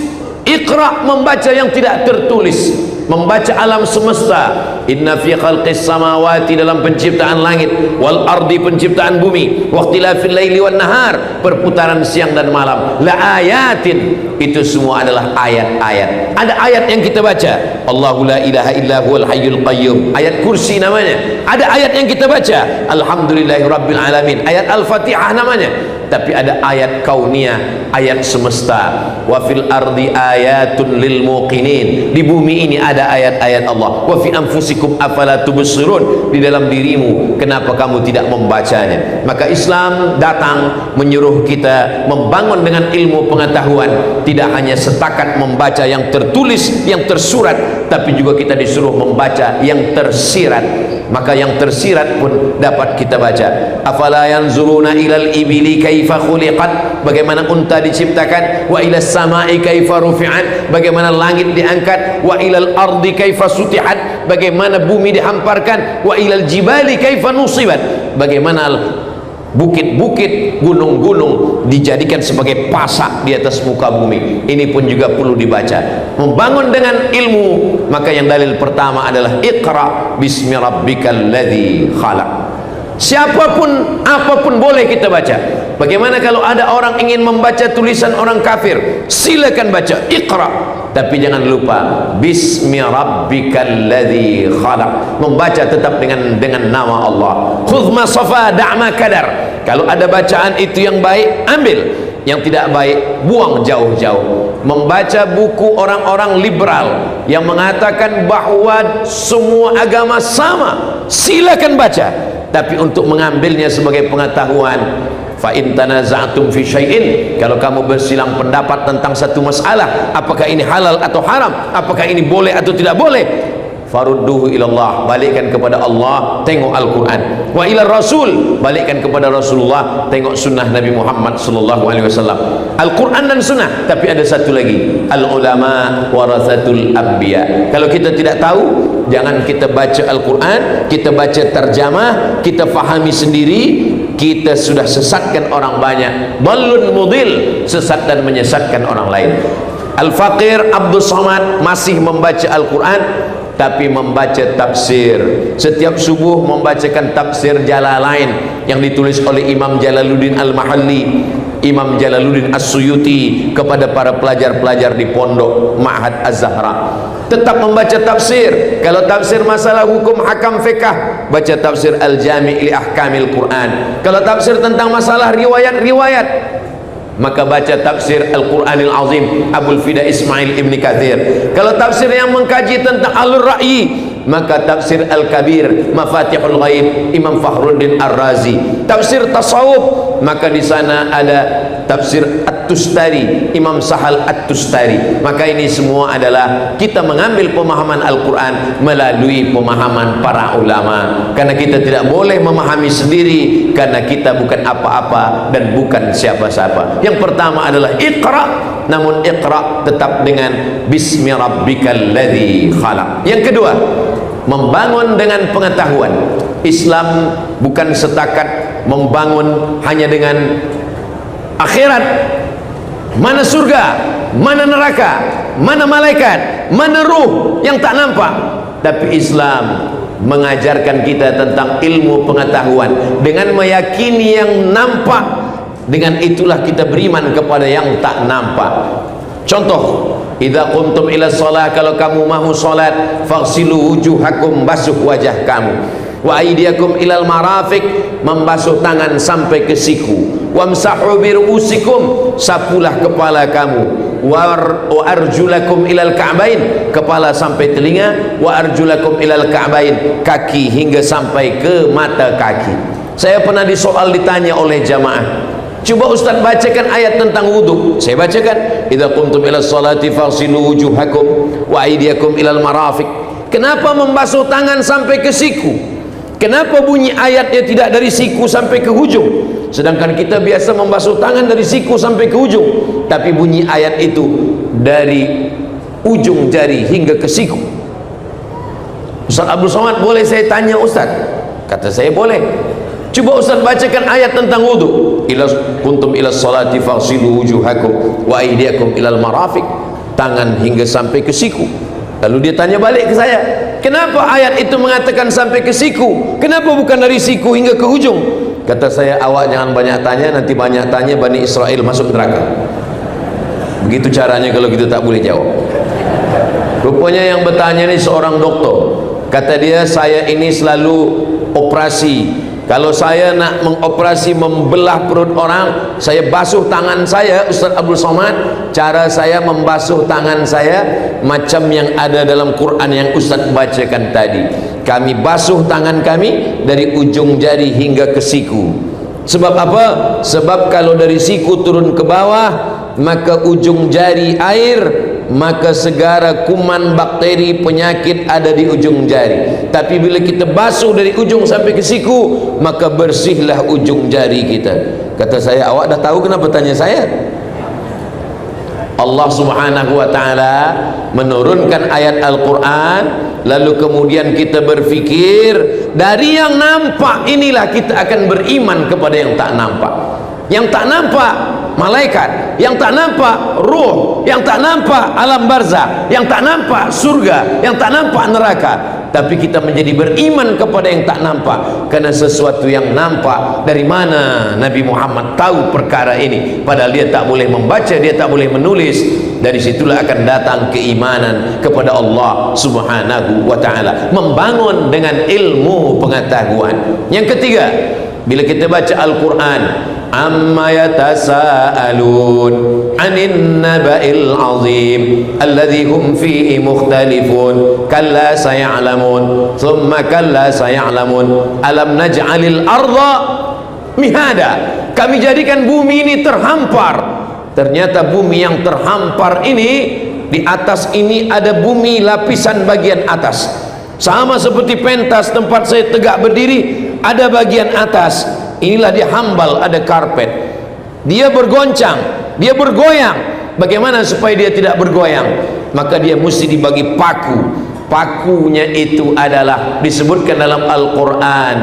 Iqra membaca yang tidak tertulis. Membaca alam semesta, inna fi khalqis samawati, dalam penciptaan langit, wal ardi, penciptaan bumi, waqtilafil laili wan nahar, perputaran siang dan malam, la ayatin, itu semua adalah ayat-ayat. Ada ayat yang kita baca, Allahu la ilaha illa huwal hayyul qayyum, ayat kursi namanya. Ada ayat yang kita baca, alhamdulillahi rabbil alamin, ayat al-fatihah namanya. Tapi ada ayat kauniyah, ayat semesta. Wa fil ardi ayatun lil muqinin, di bumi ini ada ayat-ayat Allah. Wa fi anfusikum afala tubsirun, di dalam dirimu kenapa kamu tidak membacanya? Maka Islam datang menyuruh kita membangun dengan ilmu pengetahuan, tidak hanya setakat membaca yang tertulis, yang tersurat, tapi juga kita disuruh membaca yang tersirat. Maka yang tersirat pun dapat kita baca. Afala yanzuruna ilal ibili kaifa khuliqat, bagaimana unta diciptakan, wa ila samai kaifa rufi'at, bagaimana langit diangkat, wa ilal ardi kaifa sutihat, bagaimana bumi dihamparkan, wa ilal jibali kaifa nusibat, bagaimana bukit-bukit, gunung-gunung dijadikan sebagai pasak di atas muka bumi. Ini pun juga perlu dibaca. Membangun dengan ilmu, maka yang dalil pertama adalah Iqra bismi rabbikal ladzi khalaq. Siapapun, apapun boleh kita baca. Bagaimana kalau ada orang ingin membaca tulisan orang kafir, silakan baca Iqra, tapi jangan lupa bismi rabbikal ladzi khalaq. Membaca tetap dengan nama Allah. Khudh ma safa da'ma kadar. Kalau ada bacaan itu yang baik, ambil. Yang tidak baik, buang jauh-jauh. Membaca buku orang-orang liberal yang mengatakan bahwa semua agama sama, silakan baca, tapi untuk mengambilnya sebagai pengetahuan. Fa in tanaza'tum fi syai'in, kalau kamu bersilang pendapat tentang satu masalah, apakah ini halal atau haram, apakah ini boleh atau tidak boleh, farudduhu ilallah, balikkan kepada Allah, tengok Al-Quran. Wa ila Rasul, balikkan kepada Rasulullah, tengok sunnah Nabi Muhammad sallallahu alaihi wasallam. Al-Quran dan sunnah. Tapi ada satu lagi, al-ulama warathatul anbiya. Kalau kita tidak tahu, jangan kita baca Al-Quran, kita baca terjemah, kita fahami sendiri, kita sudah sesatkan orang banyak. Dallun mudil, sesat dan menyesatkan orang lain. Al-Faqir Abdul Somad masih membaca Al-Quran, tapi membaca tafsir. Setiap subuh membacakan tafsir Jalalain yang ditulis oleh Imam Jalaluddin Al-Mahalli, Imam Jalaluddin As-Suyuti kepada para pelajar-pelajar di pondok Ma'had Az-Zahra. Tetap membaca tafsir. Kalau tafsir masalah hukum hakam fiqh, baca tafsir Al-Jami' li Ahkamil Quran. Kalau tafsir tentang masalah riwayat-riwayat, maka baca tafsir Al-Quranil Azim Abul Fida Ismail Ibn Kathir. Kalau tafsir yang mengkaji tentang Al-Ra'yi, maka tafsir Al-Kabir Mafatihul Ghaib Imam Fakhruddin Ar-Razi. Tafsir tasawuf, maka di sana ada tafsir At-Tustari Imam Sahal At-Tustari. Maka ini semua adalah kita mengambil pemahaman Al-Quran melalui pemahaman para ulama, karena kita tidak boleh memahami sendiri, karena kita bukan apa-apa dan bukan siapa-siapa. Yang pertama adalah Iqra, namun Iqra tetap dengan bismi rabbikal ladzi khalaq. Yang kedua, membangun dengan pengetahuan. Islam bukan setakat membangun hanya dengan akhirat, mana surga, mana neraka, mana malaikat, mana ruh yang tak nampak, tapi Islam mengajarkan kita tentang ilmu pengetahuan dengan meyakini yang nampak. Dengan itulah kita beriman kepada yang tak nampak. Contoh, idza qumtum ila shalah, kalau kamu mahu salat, faghsilu wujuhakum, basuh wajah kamu, wa aydiyakum ilal marafiq, membasuh tangan sampai ke siku, wamsahu bi ru'usikum, sapulah kepala kamu, wa arjulakum ilal ka'bain, kepala sampai telinga, wa arjulakum ilal ka'bain, kaki hingga sampai ke mata kaki. Saya pernah disoal, ditanya oleh jamaah, coba Ustaz bacakan ayat tentang wudu. Saya bacakan, idza qumtum ila sholati faghsilu wujuhakum wa aydiyakum ilal marafiq. Kenapa membasuh tangan sampai ke siku? Kenapa bunyi ayatnya tidak dari siku sampai ke hujung? Sedangkan kita biasa membasuh tangan dari siku sampai ke hujung, tapi bunyi ayat itu dari ujung jari hingga ke siku. Ustaz Abdul Somad, boleh saya tanya Ustaz? Kata saya, boleh. Coba Ustaz bacakan ayat tentang wudu. Ila kuntum ila salati faghsilu wujuhakum wa aydiyakum ilal marafiq, tangan hingga sampai ke siku. Lalu dia tanya balik ke saya, kenapa ayat itu mengatakan sampai ke siku? Kenapa bukan dari siku hingga ke ujung? Kata saya, awak jangan banyak tanya, nanti banyak tanya Bani Israel masuk neraka. Begitu caranya kalau gitu, tak boleh jawab. Rupanya yang bertanya ini seorang doktor. Kata dia, saya ini selalu operasi. Kalau saya nak mengoperasi membelah perut orang, saya basuh tangan saya, Ustaz Abdul Somad. Cara saya membasuh tangan saya macam yang ada dalam Quran yang Ustaz bacakan tadi. Kami basuh tangan kami dari ujung jari hingga ke siku. Sebab apa? Sebab kalau dari siku turun ke bawah, maka ujung jari air, maka segala kuman, bakteri, penyakit ada di ujung jari. Tapi bila kita basuh dari ujung sampai ke siku, maka bersihlah ujung jari kita. Kata saya, awak dah tahu kenapa tanya saya? Allah subhanahu wa ta'ala menurunkan ayat Al-Quran, lalu kemudian kita berfikir dari yang nampak inilah kita akan beriman kepada yang tak nampak. Yang tak nampak malaikat, yang tak nampak ruh, yang tak nampak alam barzah, yang tak nampak surga, yang tak nampak neraka. Tapi kita menjadi beriman kepada yang tak nampak, karena sesuatu yang nampak, dari mana Nabi Muhammad tahu perkara ini? Padahal dia tak boleh membaca, dia tak boleh menulis. Dari situlah akan datang keimanan kepada Allah subhanahu wa ta'ala, membangun dengan ilmu pengetahuan. Yang ketiga, bila kita baca Al-Quran, amma yatasaalun 'anil naba'il 'azim alladhi hum fihi mukhtalifun kalla saya'lamun thumma kalla saya'lamun alam naj'alil arda mihada, kami jadikan bumi ini terhampar. Ternyata bumi yang terhampar ini, di atas ini ada bumi lapisan bagian atas, sama seperti pentas tempat saya tegak berdiri, ada bagian atas. Inilah dia hambal, ada karpet. Dia bergoncang, dia bergoyang. Bagaimana supaya dia tidak bergoyang? Maka dia mesti dibagi paku. Pakunya itu adalah disebutkan dalam Al-Quran.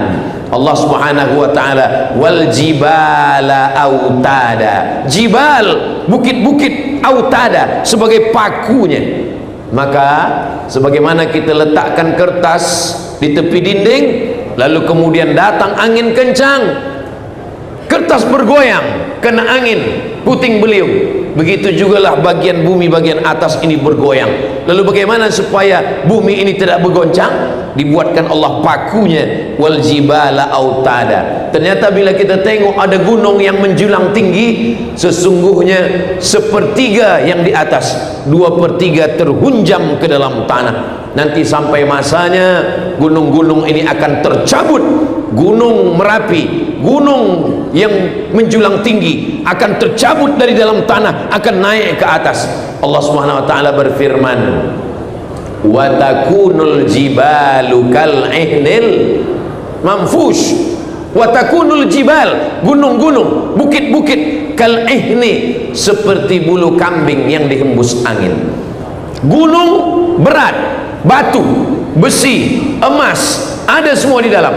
Allah subhanahu wa ta'ala, wal jibala autada, jibal, bukit-bukit, autada, sebagai pakunya. Maka sebagaimana kita letakkan kertas di tepi dinding, lalu kemudian datang angin kencang, kertas bergoyang, kena angin, puting beliung. Begitu jugalah bagian bumi bagian atas ini bergoyang. Lalu bagaimana supaya bumi ini tidak bergoncang? Dibuatkan Allah pakunya, wal jibala autada. Ternyata bila kita tengok ada gunung yang menjulang tinggi, sesungguhnya sepertiga yang di atas, 2/3 terhunjam ke dalam tanah. Nanti sampai masanya gunung-gunung ini akan tercabut. Gunung Merapi, gunung yang menjulang tinggi akan tercabut dari dalam tanah, akan naik ke atas. Allah Subhanahu wa taala berfirman, wa takunul jibalu kal ihnil manfush. Wa takunul jibal, gunung-gunung, bukit-bukit, kal ihni, seperti bulu kambing yang dihembus angin. Gunung berat, batu, besi, emas, ada semua di dalam.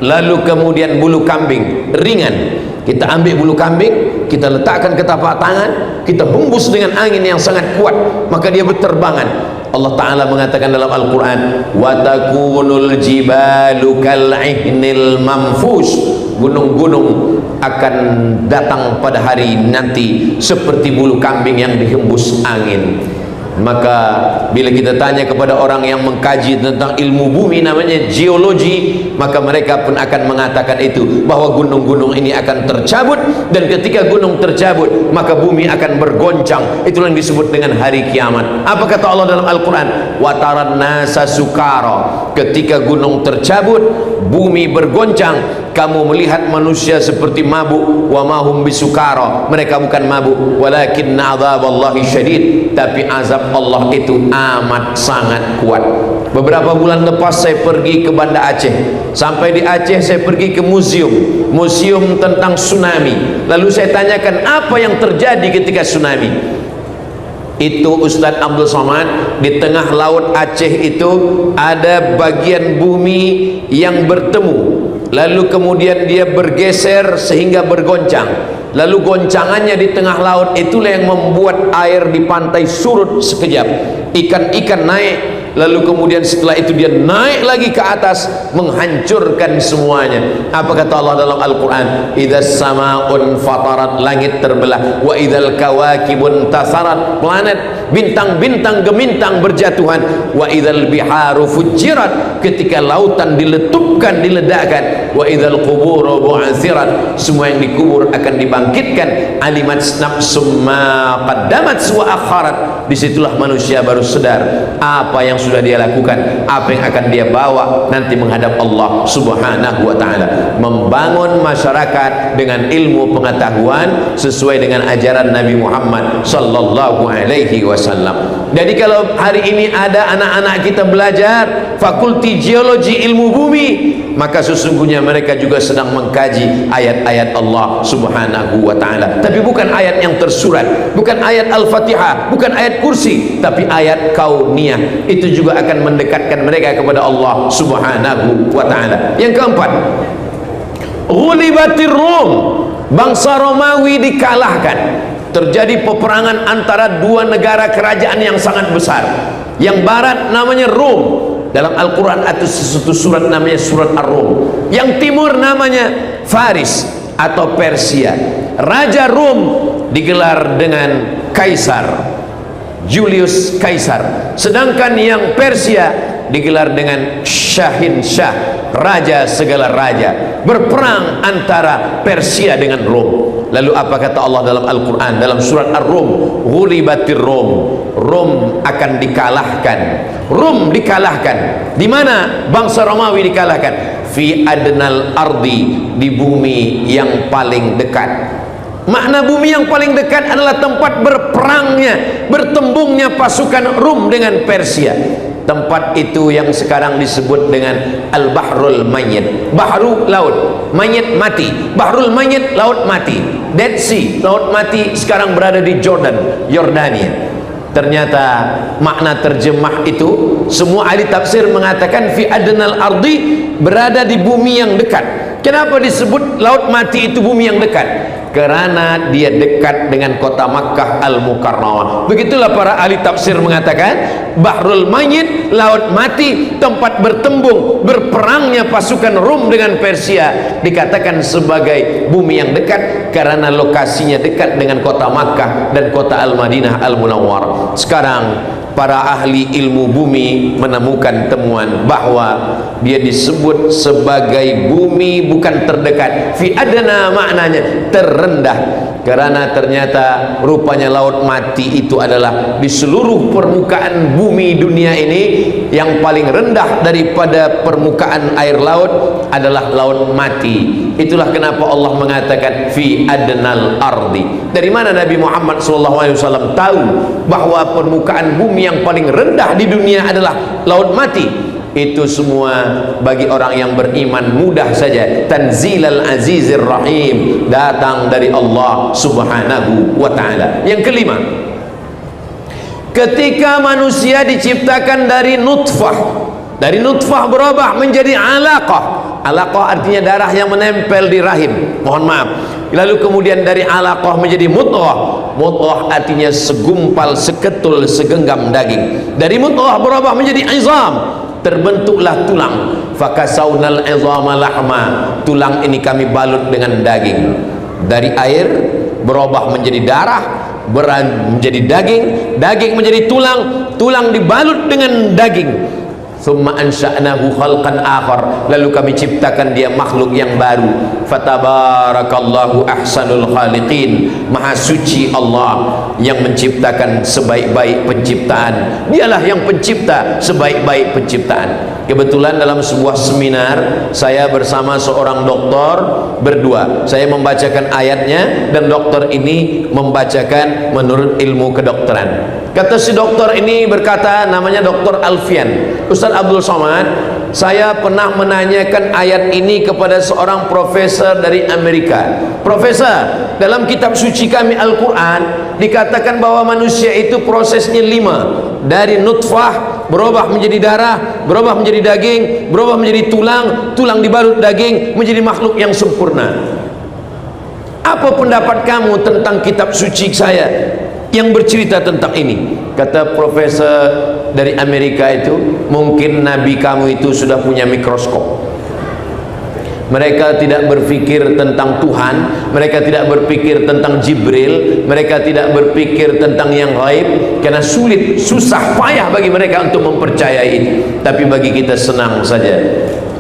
Lalu kemudian bulu kambing ringan, kita ambil bulu kambing, kita letakkan ke tapak tangan, kita hembus dengan angin yang sangat kuat, maka dia berterbangan. Allah Ta'ala mengatakan dalam Al-Quran, wa takunul jibalu kal'ihnil manfush, gunung-gunung akan datang pada hari nanti seperti bulu kambing yang dihembus angin. Maka bila kita tanya kepada orang yang mengkaji tentang ilmu bumi, namanya geologi, maka mereka pun akan mengatakan itu, bahwa gunung-gunung ini akan tercabut, dan ketika gunung tercabut maka bumi akan bergoncang. Itulah yang disebut dengan hari kiamat. Apa kata Allah dalam Al-Quran? Wataran nasa sukara, ketika gunung tercabut, bumi bergoncang, kamu melihat manusia seperti mabuk. Wa mahum bisukara, mereka bukan mabuk, walakin azaballahi syadid, tapi azab Allah itu amat sangat kuat. Beberapa bulan lepas saya pergi ke Banda Aceh. Sampai di Aceh saya pergi ke museum tentang tsunami. Lalu saya tanyakan apa yang terjadi ketika tsunami. Itu Ustaz Abdul Somad, di tengah laut Aceh itu ada bagian bumi yang bertemu, lalu kemudian dia bergeser sehingga bergoncang. Lalu goncangannya di tengah laut itulah yang membuat air di pantai surut sekejap, ikan-ikan naik, lalu kemudian setelah itu dia naik lagi ke atas, menghancurkan semuanya. Apa kata Allah dalam Al-Quran? Idzas sama'un fatarat, langit terbelah. Wa idzal kawakibun tasarat, planet, bintang-bintang gemintang berjatuhan. Wa idzal biharu fujirat, ketika lautan diletupkan, diledakkan. Wa idzal quburu bu'athirat, semua yang dikubur akan dibangkitkan. Alimat nafsum ma qaddamat wa akharat, disitulah manusia baru sadar apa yang sudah dia lakukan, apa yang akan dia bawa nanti menghadap Allah Subhanahu wa ta'ala. Membangun masyarakat dengan ilmu pengetahuan sesuai dengan ajaran Nabi Muhammad sallallahu alaihi wasallam. Jadi kalau hari ini ada anak-anak kita belajar fakulti geologi ilmu bumi, maka sesungguhnya mereka juga sedang mengkaji ayat-ayat Allah subhanahu wa ta'ala. Tapi bukan ayat yang tersurat, bukan ayat Al-Fatihah, bukan ayat kursi, tapi ayat kauniyah. Itu juga akan mendekatkan mereka kepada Allah subhanahu wa ta'ala. Yang keempat, ghulibatir Rum, bangsa Romawi dikalahkan. Terjadi peperangan antara dua negara kerajaan yang sangat besar. Yang barat namanya Rum, dalam Al-Quran ada sesuatu surat namanya surat Ar-Rum. Yang timur namanya Faris atau Persia. Raja Rum digelar dengan Kaisar, Julius Kaisar. Sedangkan yang Persia digelar dengan Syahin Syah, raja segala raja. Berperang antara Persia dengan Rom. Lalu apa kata Allah dalam Al-Quran, dalam surat Ar-Rum? Ghulibatir Rum, Rom akan dikalahkan. Rom dikalahkan. Di mana bangsa Romawi dikalahkan? Fi adnal ardi, di bumi yang paling dekat. Makna bumi yang paling dekat adalah tempat berperangnya, bertembungnya pasukan Rum dengan Persia. Tempat itu yang sekarang disebut dengan Al-Bahrul Mayyit. Bahru, laut, Mayyit, mati. Bahrul Mayyit, laut mati. Dead Sea, laut mati, sekarang berada di Jordan, Yordania. Ternyata makna terjemah itu, semua ahli tafsir mengatakan fi adnal ardi, berada di bumi yang dekat. Kenapa disebut laut mati itu bumi yang dekat? Karena dia dekat dengan kota Makkah Al-Mukarramah. Begitulah para ahli tafsir mengatakan Bahrul Mayyit, laut mati, tempat bertembung berperangnya pasukan Rum dengan Persia, dikatakan sebagai bumi yang dekat karena lokasinya dekat dengan kota Makkah dan kota Al-Madinah Al-Munawwarah. Sekarang para ahli ilmu bumi menemukan temuan bahwa dia disebut sebagai bumi bukan terdekat, fi adna maknanya terendah, karena ternyata rupanya laut mati itu adalah di seluruh permukaan bumi dunia ini yang paling rendah daripada permukaan air laut adalah laut mati. Itulah kenapa Allah mengatakan fi adnal ardi. Dari mana Nabi Muhammad SAW tahu bahwa permukaan bumi yang paling rendah di dunia adalah laut mati? Itu semua bagi orang yang beriman mudah saja. Tanzilal Azizir Rahim, datang dari Allah subhanahu wa ta'ala. Yang kelima, ketika manusia diciptakan dari nutfah, dari nutfah berubah menjadi alaqah. Alaqah artinya darah yang menempel di rahim, mohon maaf. Lalu kemudian dari alaqah menjadi mudghah. Mudghah artinya segumpal, seketul, segenggam daging. Dari mudghah berubah menjadi izam, terbentuklah tulang. Fakasawnal izama lahma, tulang ini kami balut dengan daging. Dari air berubah menjadi darah, menjadi daging, daging menjadi tulang, tulang dibalut dengan daging. Thumma ansha'nahu khalqan akhar, lalu kami ciptakan dia makhluk yang baru. Fatabarakallahu ahsanul khaliqin, maha suci Allah yang menciptakan sebaik-baik penciptaan. Dialah yang pencipta sebaik-baik penciptaan. Kebetulan dalam sebuah seminar saya bersama seorang doktor berdua. Saya membacakan ayatnya dan dokter ini membacakan menurut ilmu kedokteran. Kata si dokter ini berkata, namanya Dr. Alfian, Ustaz Abdul Somad, saya pernah menanyakan ayat ini kepada seorang profesor dari Amerika. Profesor, dalam kitab suci kami Al-Quran dikatakan bahwa manusia itu prosesnya 5. Dari nutfah berubah menjadi darah, berubah menjadi daging, berubah menjadi tulang, tulang dibalut daging, menjadi makhluk yang sempurna. Apa pendapat kamu tentang kitab suci saya yang bercerita tentang ini? Kata profesor dari Amerika itu, mungkin nabi kamu itu sudah punya mikroskop. Mereka tidak berpikir tentang Tuhan, mereka tidak berpikir tentang Jibril, mereka tidak berpikir tentang yang gaib, karena sulit, susah, payah bagi mereka untuk mempercayai itu. Tapi bagi kita senang saja.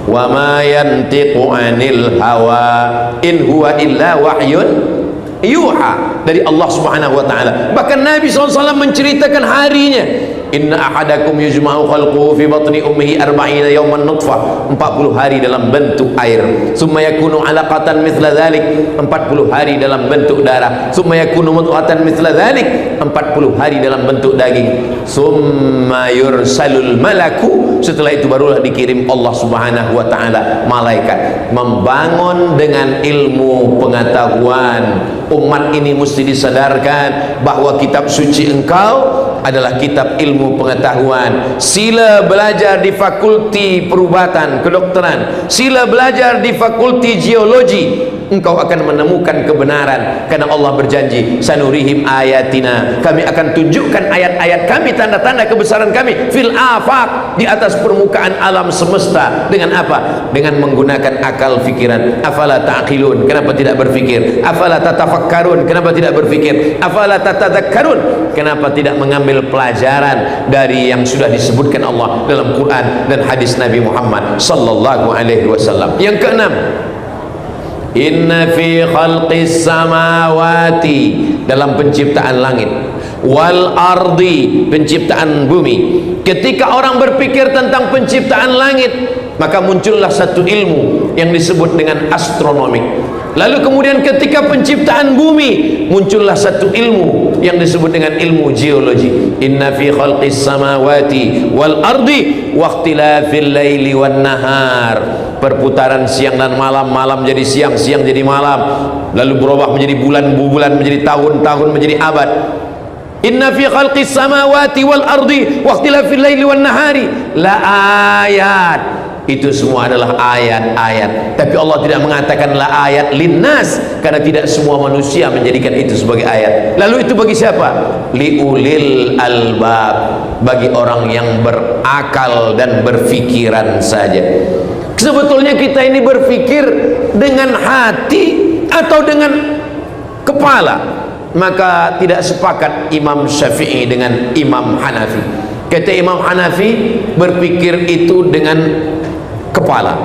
Wa ma yantiqu 'anil hawa in huwa illa wahyun yuha, dari Allah subhanahu wa ta'ala. Bahkan Nabi SAW menceritakan harinya inna ahadakum yujma'u khalquhu fi batni ummihi 40 yawman nutfah, 40 hari dalam bentuk air, summa yakunu 'alaqatan mithla dhalik, 40 hari dalam bentuk darah, summa yakunu mudghatan mithla dhalik, 40 hari dalam bentuk daging, summa yursalul malaku, setelah itu barulah dikirim Allah Subhanahu wa taala malaikat membangun dengan ilmu pengetahuan. Umat ini mesti disadarkan bahwa kitab suci engkau adalah kitab ilmu pengetahuan. Sila belajar di fakulti perubatan kedokteran, sila belajar di fakulti geologi, engkau akan menemukan kebenaran, karena Allah berjanji, sanurihim ayatina, kami akan tunjukkan ayat-ayat kami, tanda-tanda kebesaran kami, fil afaq, di atas permukaan alam semesta. Dengan apa? Dengan menggunakan akal fikiran. Afala ta'qilun, kenapa tidak berfikir? Afala tatafakkarun, kenapa tidak berfikir? Afala tatadzakkarun, kenapa tidak mengambil pelajaran dari yang sudah disebutkan Allah dalam Quran dan hadis Nabi Muhammad sallallahu alaihi wasallam. Yang keenam, inna fi khalqis samawati, dalam penciptaan langit, wal ardi, penciptaan bumi. Ketika orang berpikir tentang penciptaan langit, maka muncullah satu ilmu yang disebut dengan astronomi. Lalu kemudian ketika penciptaan bumi, muncullah satu ilmu yang disebut dengan ilmu geologi. Inna fi khalqis samawati wal ardi wa ikhtilafil laili wan nahar, perputaran siang dan malam, malam jadi siang, siang jadi malam, lalu berubah menjadi bulan, bulan menjadi tahun, tahun menjadi abad. Inna fi khalqis samawati wal ardi wa ikhtilafil laili wan nahari la ayat, itu semua adalah ayat-ayat. Tapi Allah tidak mengatakan la ayat linnas, karena tidak semua manusia menjadikan itu sebagai ayat. Lalu itu bagi siapa? Liulil albab, bagi orang yang berakal dan berfikiran saja. Sebetulnya kita ini berfikir dengan hati atau dengan kepala? Maka tidak sepakat Imam Syafi'i dengan Imam Hanafi. Kata Imam Hanafi, berfikir itu dengan kepala.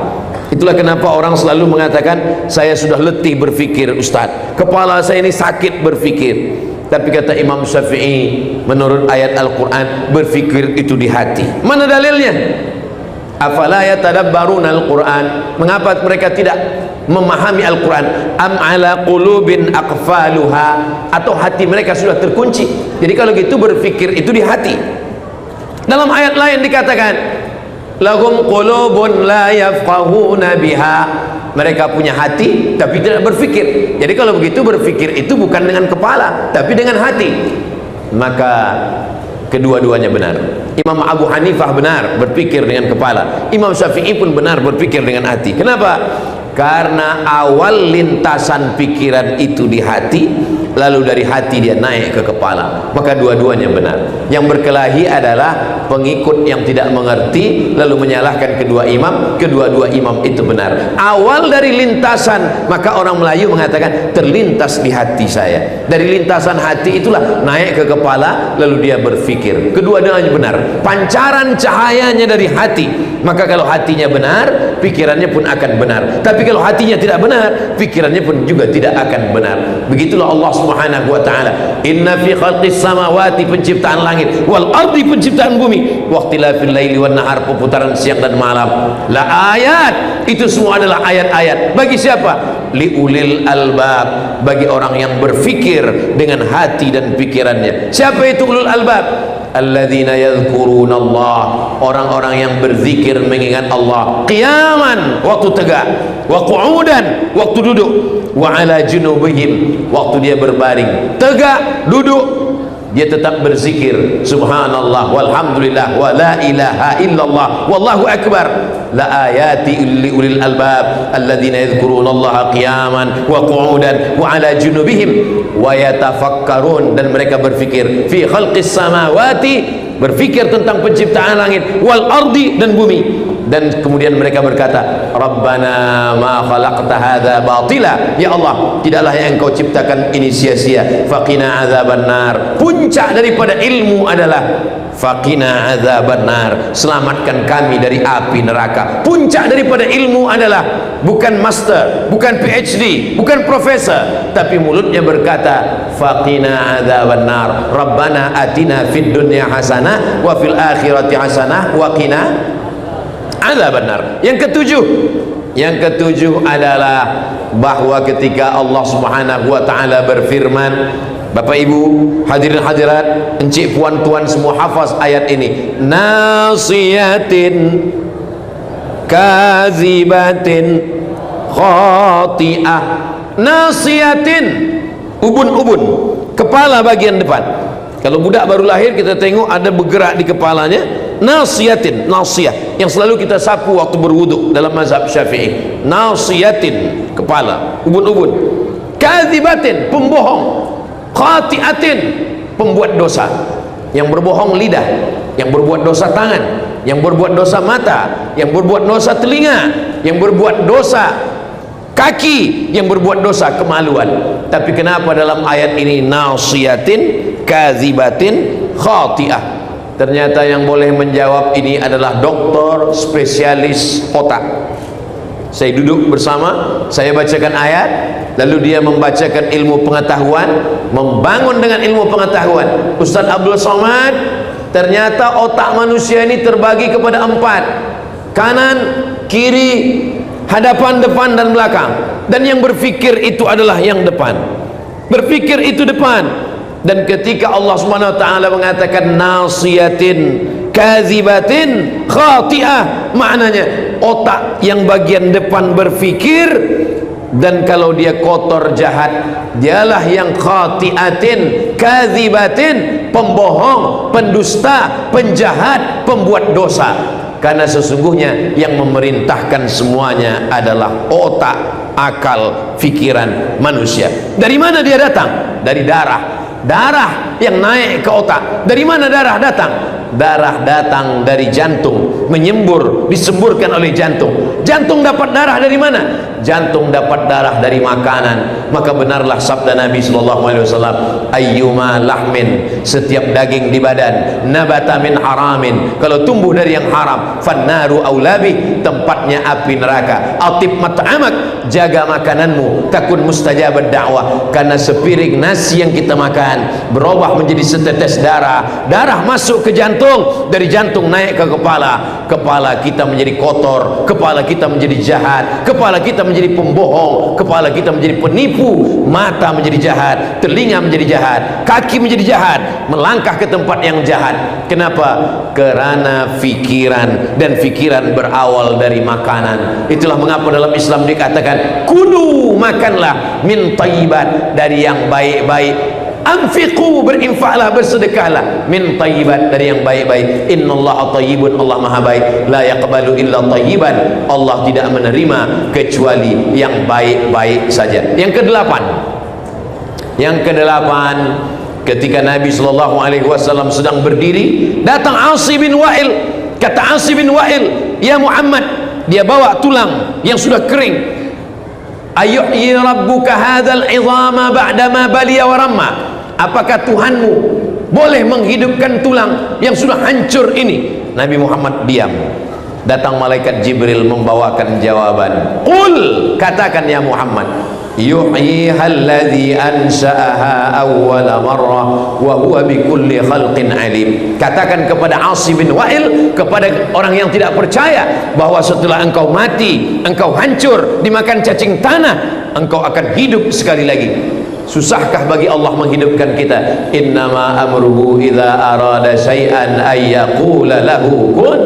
Itulah kenapa orang selalu mengatakan, saya sudah letih berfikir Ustaz, kepala saya ini sakit berfikir. Tapi kata Imam Syafi'i, menurut ayat Al-Quran, berfikir itu di hati. Mana dalilnya? Afala yatadabbaruna al-Quran, mengapa mereka tidak memahami Al-Quran? Am ala qulubin aqfaluha, atau hati mereka sudah terkunci? Jadi kalau gitu berfikir itu di hati. Dalam ayat lain dikatakan, lahum qulubun la yafqahuna biha, mereka punya hati tapi tidak berfikir. Jadi kalau begitu berfikir itu bukan dengan kepala tapi dengan hati. Maka kedua-duanya benar. Imam Abu Hanifah benar berpikir dengan kepala, Imam Syafi'i pun benar berpikir dengan hati. Kenapa? Karena awal lintasan pikiran itu di hati, lalu dari hati dia naik ke kepala. Maka dua-duanya benar. Yang berkelahi adalah pengikut yang tidak mengerti lalu menyalahkan kedua imam. Kedua-dua imam itu benar. Awal dari lintasan, maka orang Melayu mengatakan terlintas di hati saya. Dari lintasan hati itulah naik ke kepala, lalu dia berfikir. Kedua-duanya benar. Pancaran cahayanya dari hati. Maka kalau hatinya benar, pikirannya pun akan benar. Tapi kalau hatinya tidak benar, pikirannya pun juga tidak akan benar. Begitulah Allah Subhanahu wa taala. Inna fi khalqis samawati, penciptaan langit, wal ardi, penciptaan bumi, wa ikhtilafil laili wan nahar, perputaran siang dan malam, la ayat, itu semua adalah ayat-ayat. Bagi siapa? Liulil albab, bagi orang yang berfikir dengan hati dan pikirannya. Siapa itu ulul albab? Alladzina yadhkuruna Allah, orang-orang yang berzikir mengingat Allah, qiyaman, waktu tegak, wa qu'udan, waktu duduk, wa ala junubihim, waktu dia berbaring, tegak, duduk, dia tetap berzikir, subhanallah walhamdulillah wa la ilaha illallah wallahu akbar. La ayati li ulil albab alladzina yadhkuruna Allah qiyaman wa qu'udan wa ala junubihim wa yatafakkarun, dan mereka berfikir fi khalqis samawati, berfikir tentang penciptaan langit, wal ardi, dan bumi, dan kemudian mereka berkata, Rabbana ma khalaqta hadza batila, ya Allah, tidaklah yang engkau ciptakan ini sia-sia. Faqina adzabannar, puncak daripada ilmu adalah faqina adzabannar, selamatkan kami dari api neraka. Puncak daripada ilmu adalah bukan master, bukan PhD, bukan profesor, tapi mulutnya berkata faqina adzabannar, Rabbana atina fid dunya hasanah wa fil akhirati hasanah wa qina adzabannar. Yang ketujuh adalah bahwa ketika Allah Subhanahu wa taala berfirman, Bapak Ibu hadirin hadirat, encik puan tuan semua hafaz ayat ini, nasiyatin kazibatin khati'ah. Nasiyatin, ubun-ubun, kepala bagian depan. Kalau budak baru lahir kita tengok ada bergerak di kepalanya. Nasiyatin, nasiyah yang selalu kita sapu waktu berwuduk dalam mazhab Syafi'i. Nasiyatin, kepala, ubun-ubun. Kazibatin, pembohong. Khati'atin, pembuat dosa. Yang berbohong lidah, yang berbuat dosa tangan, yang berbuat dosa mata, yang berbuat dosa telinga, yang berbuat dosa kaki, yang berbuat dosa kemaluan. Tapi kenapa dalam ayat ini nasiyatin, kazibatin, khati'ah? Ternyata yang boleh menjawab ini adalah doktor spesialis otak. Saya duduk bersama, saya bacakan ayat, lalu dia membacakan ilmu pengetahuan, membangun dengan ilmu pengetahuan. Ustaz Abdul Somad, ternyata otak manusia ini terbagi kepada 4: kanan, kiri, hadapan, depan, dan belakang. Dan yang berfikir itu adalah yang depan. Berfikir itu depan. Dan ketika Allah Subhanahu wa taala mengatakan nasiyatin kazibatin khati'ah, maknanya otak yang bagian depan berfikir, dan kalau dia kotor jahat, dialah yang khati'atin kazibatin, pembohong, pendusta, penjahat, pembuat dosa. Karena sesungguhnya yang memerintahkan semuanya adalah otak, akal, fikiran manusia. Dari mana dia datang? Dari darah. Darah yang naik ke otak. Dari mana darah datang? Darah datang dari jantung, menyembur, disemburkan oleh jantung. Jantung dapat darah dari mana? Jantung dapat darah dari makanan. Maka benarlah sabda Nabi SAW, ayyuma lahmin, setiap daging di badan, nabata min haramin, kalau tumbuh dari yang haram, fannaru aulabi, tempatnya api neraka. Atib mat'amak, jaga makananmu, takun mustajabad da'wah. Karena sepiring nasi yang kita makan berubah menjadi setetes darah. Darah masuk ke jantung, dari jantung naik ke kepala. Kepala kita menjadi kotor, kepala kita menjadi jahat, kepala kita menjadi pembohong, kepala kita menjadi penipu, mata menjadi jahat, telinga menjadi jahat, kaki menjadi jahat, melangkah ke tempat yang jahat. Kenapa? Karena fikiran, dan fikiran berawal dari makanan. Itulah mengapa dalam Islam dikatakan kulu, makanlah, min thayyibat, dari yang baik-baik. Anfiqu, berinfaklah, bersedekahlah, min thayyibat, dari yang baik-baik. Innallaha thayyibun, Allah maha baik. La yaqbalu illa thayyiban, Allah tidak menerima kecuali yang baik-baik saja. Yang kedelapan, ketika Nabi SAW sedang berdiri, datang Asi bin Wa'il. Kata Asi bin Wa'il, ya Muhammad, dia bawa tulang yang sudah kering. Ayuhyi rabbuka hadzal 'idhama ba'dama baliya wa ramma, apakah Tuhanmu boleh menghidupkan tulang yang sudah hancur ini? Nabi Muhammad diam. Datang malaikat Jibril membawakan jawaban. Qul, katakan ya Muhammad, yuhyiha alladhi ansha'aha awwala marrah wa huwa bikulli khalqin alim. Katakan kepada Asi bin Wa'il, kepada orang yang tidak percaya, bahwa setelah engkau mati, engkau hancur, dimakan cacing tanah, engkau akan hidup sekali lagi. Susahkah bagi Allah menghidupkan kita? Innama amruhu idza arada syai'an ay yaqula lahu kun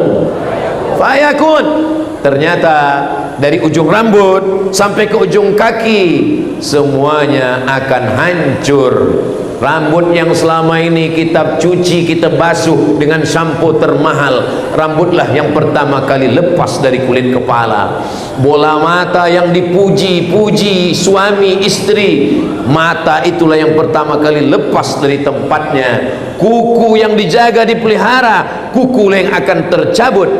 fayakun. Ternyata dari ujung rambut sampai ke ujung kaki semuanya akan hancur. Rambut yang selama ini kita cuci, kita basuh dengan sampo termahal, rambutlah yang pertama kali lepas dari kulit kepala. Bola mata yang dipuji-puji suami istri, mata itulah yang pertama kali lepas dari tempatnya. Kuku yang dijaga dipelihara, kuku yang akan tercabut.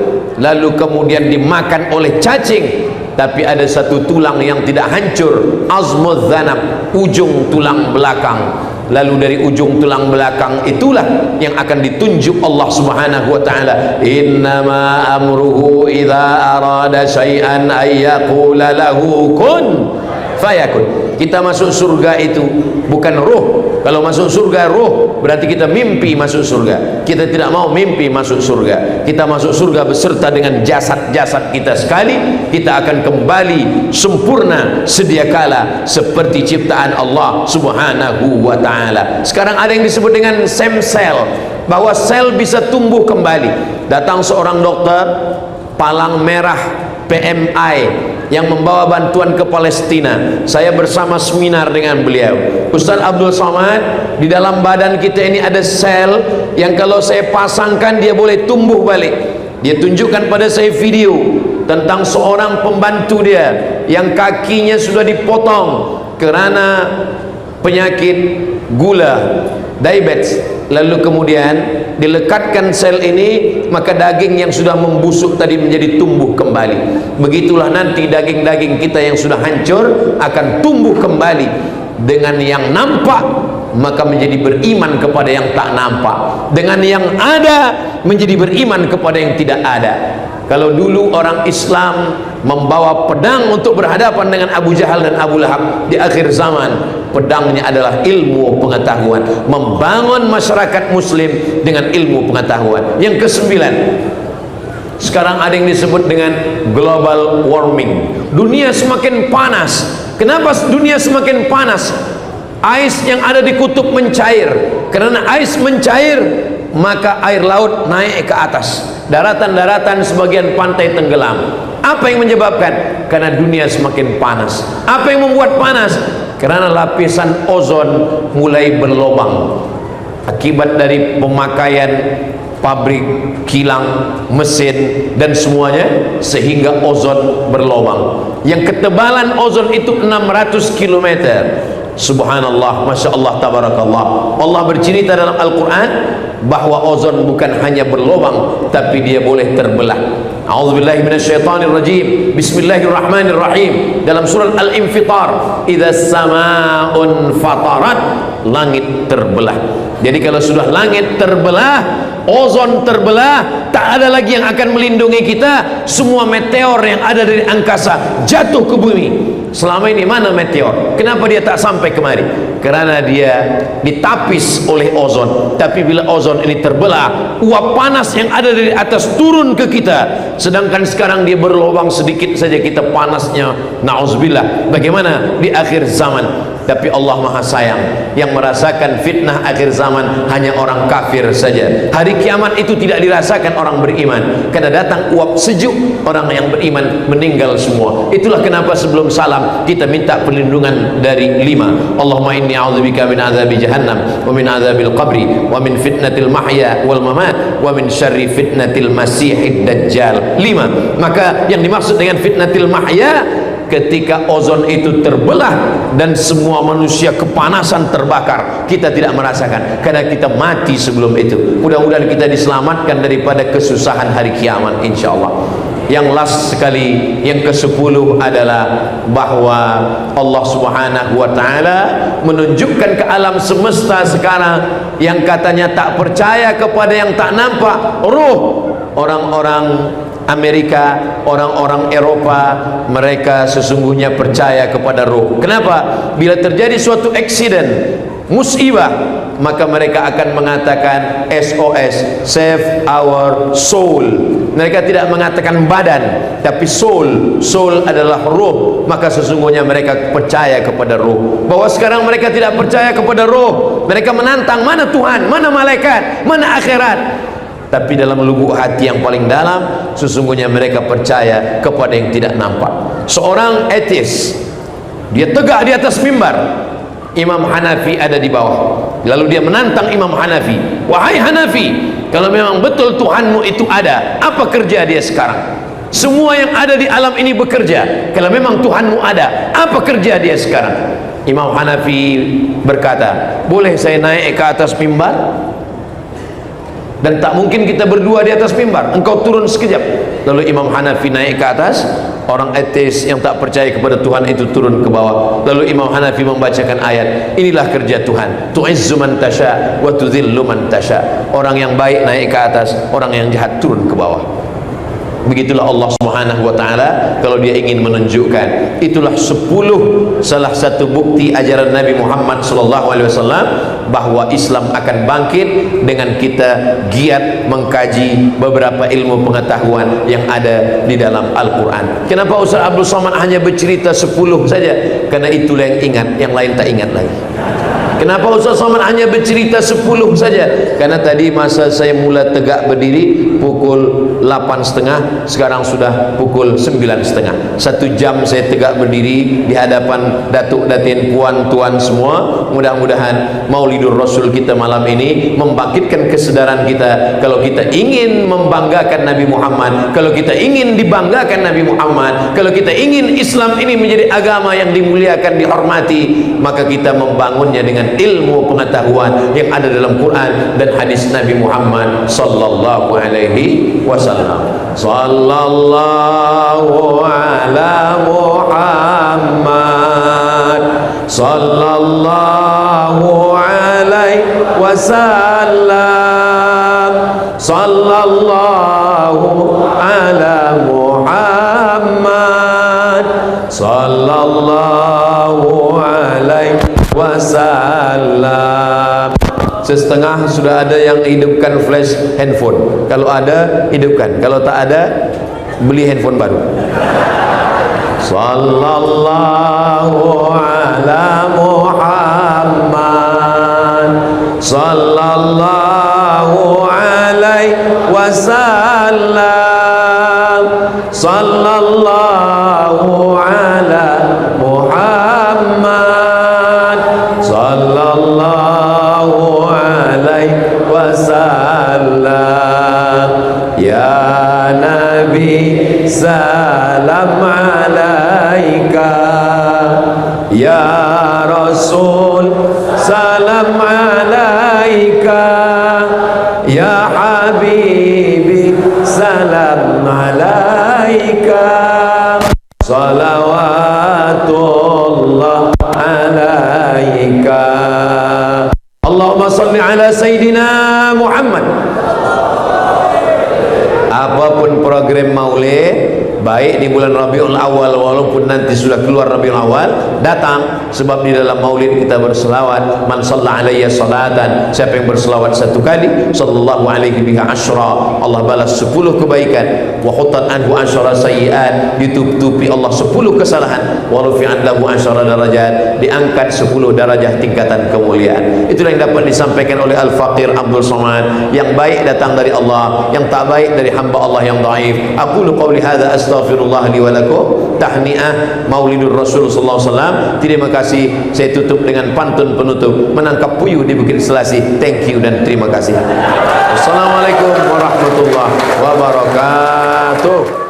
lalu kemudian dimakan oleh cacing, tapi ada satu tulang yang tidak hancur, azmuz zanab, ujung tulang belakang. Lalu dari ujung tulang belakang itulah yang akan ditunjuk Allah Subhanahu wa taala, innama amruhu idza arada syai'an ay yaqula lahu kun fayakun. Kita masuk surga itu bukan roh. Kalau masuk surga roh, berarti kita mimpi masuk surga. Kita tidak mau mimpi masuk surga. Kita masuk surga beserta dengan jasad-jasad kita sekali. Kita akan kembali sempurna sedia kala seperti ciptaan Allah Subhanahu wa taala. Sekarang ada yang disebut dengan stem cell, bahwa sel bisa tumbuh kembali. Datang seorang dokter palang merah PMI yang membawa bantuan ke Palestina. Saya bersama seminar dengan beliau. Ustaz Abdul Somad, di dalam badan kita ini ada sel yang kalau saya pasangkan dia boleh tumbuh balik. Dia tunjukkan pada saya video tentang seorang pembantu dia yang kakinya sudah dipotong karena penyakit gula, diabetes. Lalu kemudian dilekatkan sel ini, maka daging yang sudah membusuk tadi menjadi tumbuh kembali. Begitulah nanti daging-daging kita yang sudah hancur akan tumbuh kembali dengan yang nampak, maka menjadi beriman kepada yang tak nampak, dengan yang ada menjadi beriman kepada yang tidak ada. Kalau dulu orang Islam membawa pedang untuk berhadapan dengan Abu Jahal dan Abu Lahab, di akhir zaman pedangnya adalah ilmu pengetahuan, membangun masyarakat muslim dengan ilmu pengetahuan. Yang kesembilan, sekarang ada yang disebut dengan global warming. Dunia semakin panas. Kenapa dunia semakin panas? Ais yang ada di kutub mencair. Karena ais mencair, maka air laut naik ke atas, daratan-daratan sebagian pantai tenggelam. Apa yang menyebabkan? Karena dunia semakin panas. Apa yang membuat panas? Karena lapisan ozon mulai berlobang akibat dari pemakaian pabrik, kilang, mesin dan semuanya, sehingga ozon berlobang. Yang ketebalan ozon itu 600 km. Subhanallah, Masya Allah, Tabarakallah. Allah bercerita dalam Al-Quran bahwa ozon bukan hanya berlobang, tapi dia boleh terbelah. A'udzubillahi minasyaitonirrajim. Bismillahirrahmanirrahim. Dalam surat Al-Infitar, idza samaa'un fatarat, langit terbelah. Jadi kalau sudah langit terbelah, ozon terbelah, tak ada lagi yang akan melindungi kita. Semua meteor yang ada dari angkasa jatuh ke bumi. Selama ini mana meteor? Kenapa dia tak sampai kemari? Karena dia ditapis oleh ozon. Tapi bila ozon ini terbelah, uap panas yang ada dari atas turun ke kita. Sedangkan sekarang dia berlubang sedikit saja kita panasnya, na'udzubillah. Bagaimana di akhir zaman? Tapi Allah Maha Sayang, yang merasakan fitnah akhir zaman hanya orang kafir saja. Hari kiamat itu tidak dirasakan orang beriman, karena datang uap sejuk, orang yang beriman meninggal semua. Itulah kenapa sebelum salam kita minta perlindungan dari 5. Allahumma inni a'udzubika min azabi jahannam, wa min azabil qabri, wa min fitnatil mahya wal mamat, wa min syarri fitnatil masihid dajjal. 5. Maka yang dimaksud dengan fitnatil mahya, ketika ozon itu terbelah dan semua manusia kepanasan terbakar, kita tidak merasakan karena kita mati sebelum itu. Mudah-mudahan kita diselamatkan daripada kesusahan hari kiamat, insyaallah. Yang last sekali, yang ke-10 adalah bahwa Allah Subhanahu wa taala menunjukkan ke alam semesta sekarang yang katanya tak percaya kepada yang tak nampak, ruh. Orang-orang Amerika, orang-orang Eropa, mereka sesungguhnya percaya kepada ruh. Kenapa? Bila terjadi suatu accident, musibah, maka mereka akan mengatakan SOS, save our soul. Mereka tidak mengatakan badan, tapi soul. Soul adalah ruh. Maka sesungguhnya mereka percaya kepada ruh. Bahwa sekarang mereka tidak percaya kepada ruh. Mereka menantang, mana Tuhan, mana malaikat, mana akhirat. Tapi dalam lubuk hati yang paling dalam, sesungguhnya mereka percaya kepada yang tidak nampak. Seorang ateis, dia tegak di atas mimbar, Imam Hanafi ada di bawah. Lalu dia menantang Imam Hanafi, wahai Hanafi, kalau memang betul Tuhanmu itu ada, apa kerja dia sekarang? Semua yang ada di alam ini bekerja. Kalau memang Tuhanmu ada, apa kerja dia sekarang? Imam Hanafi berkata, boleh saya naik ke atas mimbar? dan tak mungkin kita berdua di atas mimbar, engkau turun sekejap. Lalu Imam Hanafi naik ke atas, orang ateis yang tak percaya kepada Tuhan itu turun ke bawah. Lalu Imam Hanafi membacakan ayat, inilah kerja Tuhan, tu'izzu man tasha wa tudhillu man tasha. Orang yang baik naik ke atas, orang yang jahat turun ke bawah. Begitulah Allah Subhanahu wa ta'ala kalau dia ingin menunjukkan. Itulah 10 salah satu bukti ajaran Nabi Muhammad SAW bahwa Islam akan bangkit dengan kita giat mengkaji beberapa ilmu pengetahuan yang ada di dalam Al-Quran. Kenapa Ustaz Abdul Somad hanya bercerita 10 saja? Karena itulah yang ingat, yang lain tak ingat lagi. Kenapa Ustaz Somad hanya bercerita 10 saja? Karena tadi masa saya mula tegak berdiri pukul 8.30, sekarang sudah pukul 9.30. 1 jam saya tegak berdiri di hadapan datuk datin, puan tuan semua. Mudah-mudahan Maulidur Rasul kita malam ini membangkitkan kesedaran kita. Kalau kita ingin membanggakan Nabi Muhammad, kalau kita ingin dibanggakan Nabi Muhammad, kalau kita ingin Islam ini menjadi agama yang dimuliakan, dihormati, maka kita membangunnya dengan ilmu pengetahuan yang ada dalam Quran dan hadis Nabi Muhammad sallallahu alaihi wasallam. Sallallahu ala Muhammad sallallahu alaihi wasallam. Sallallahu ala Muhammad sallallahu alaihi wasallam. Setengah sudah ada yang hidupkan flash handphone. Kalau ada, hidupkan. Kalau tak ada, beli handphone baru. Sallallahu ala Muhammad sallallahu alaihi wasallam. Sallallahu ala Muhammad sallallahu alaihi wasallam. Ya Nabi salam alaika, ya Rasul salam alaika, ya Habibi salam alaika. Salawatullah alaika. Allahumma salli ala Sayyidina Muhammad. Apapun program maulid, baik di bulan Rabiul Awal walaupun nanti sudah keluar Rabiul Awal, datang, sebab di dalam maulid kita berselawat. Man shalla alayya salatan, siapa yang berselawat 1 kali, sallallahu alaihi biha asyra, Allah balas 10 kebaikan. Wa khutat anhu asyra sayyiat, ditutupi Allah 10 kesalahan. Wa rufi'at lahu asyra darajat, diangkat 10 darajah tingkatan kemuliaan. Itulah yang dapat disampaikan oleh Al-Faqir Abdul Somad. Yang baik datang dari Allah, yang tak baik dari hamba Allah yang dhaif. Aqulu qawli hadza astaghfirullah li wa lakum. Tahniah Maulidur Rasul sallallahu alaihi wasallam. Terima kasih. Saya tutup dengan pantun penutup, menangkap puyuh di Bukit Selasih. Thank you dan terima kasih. Assalamualaikum warahmatullahi wabarakatuh.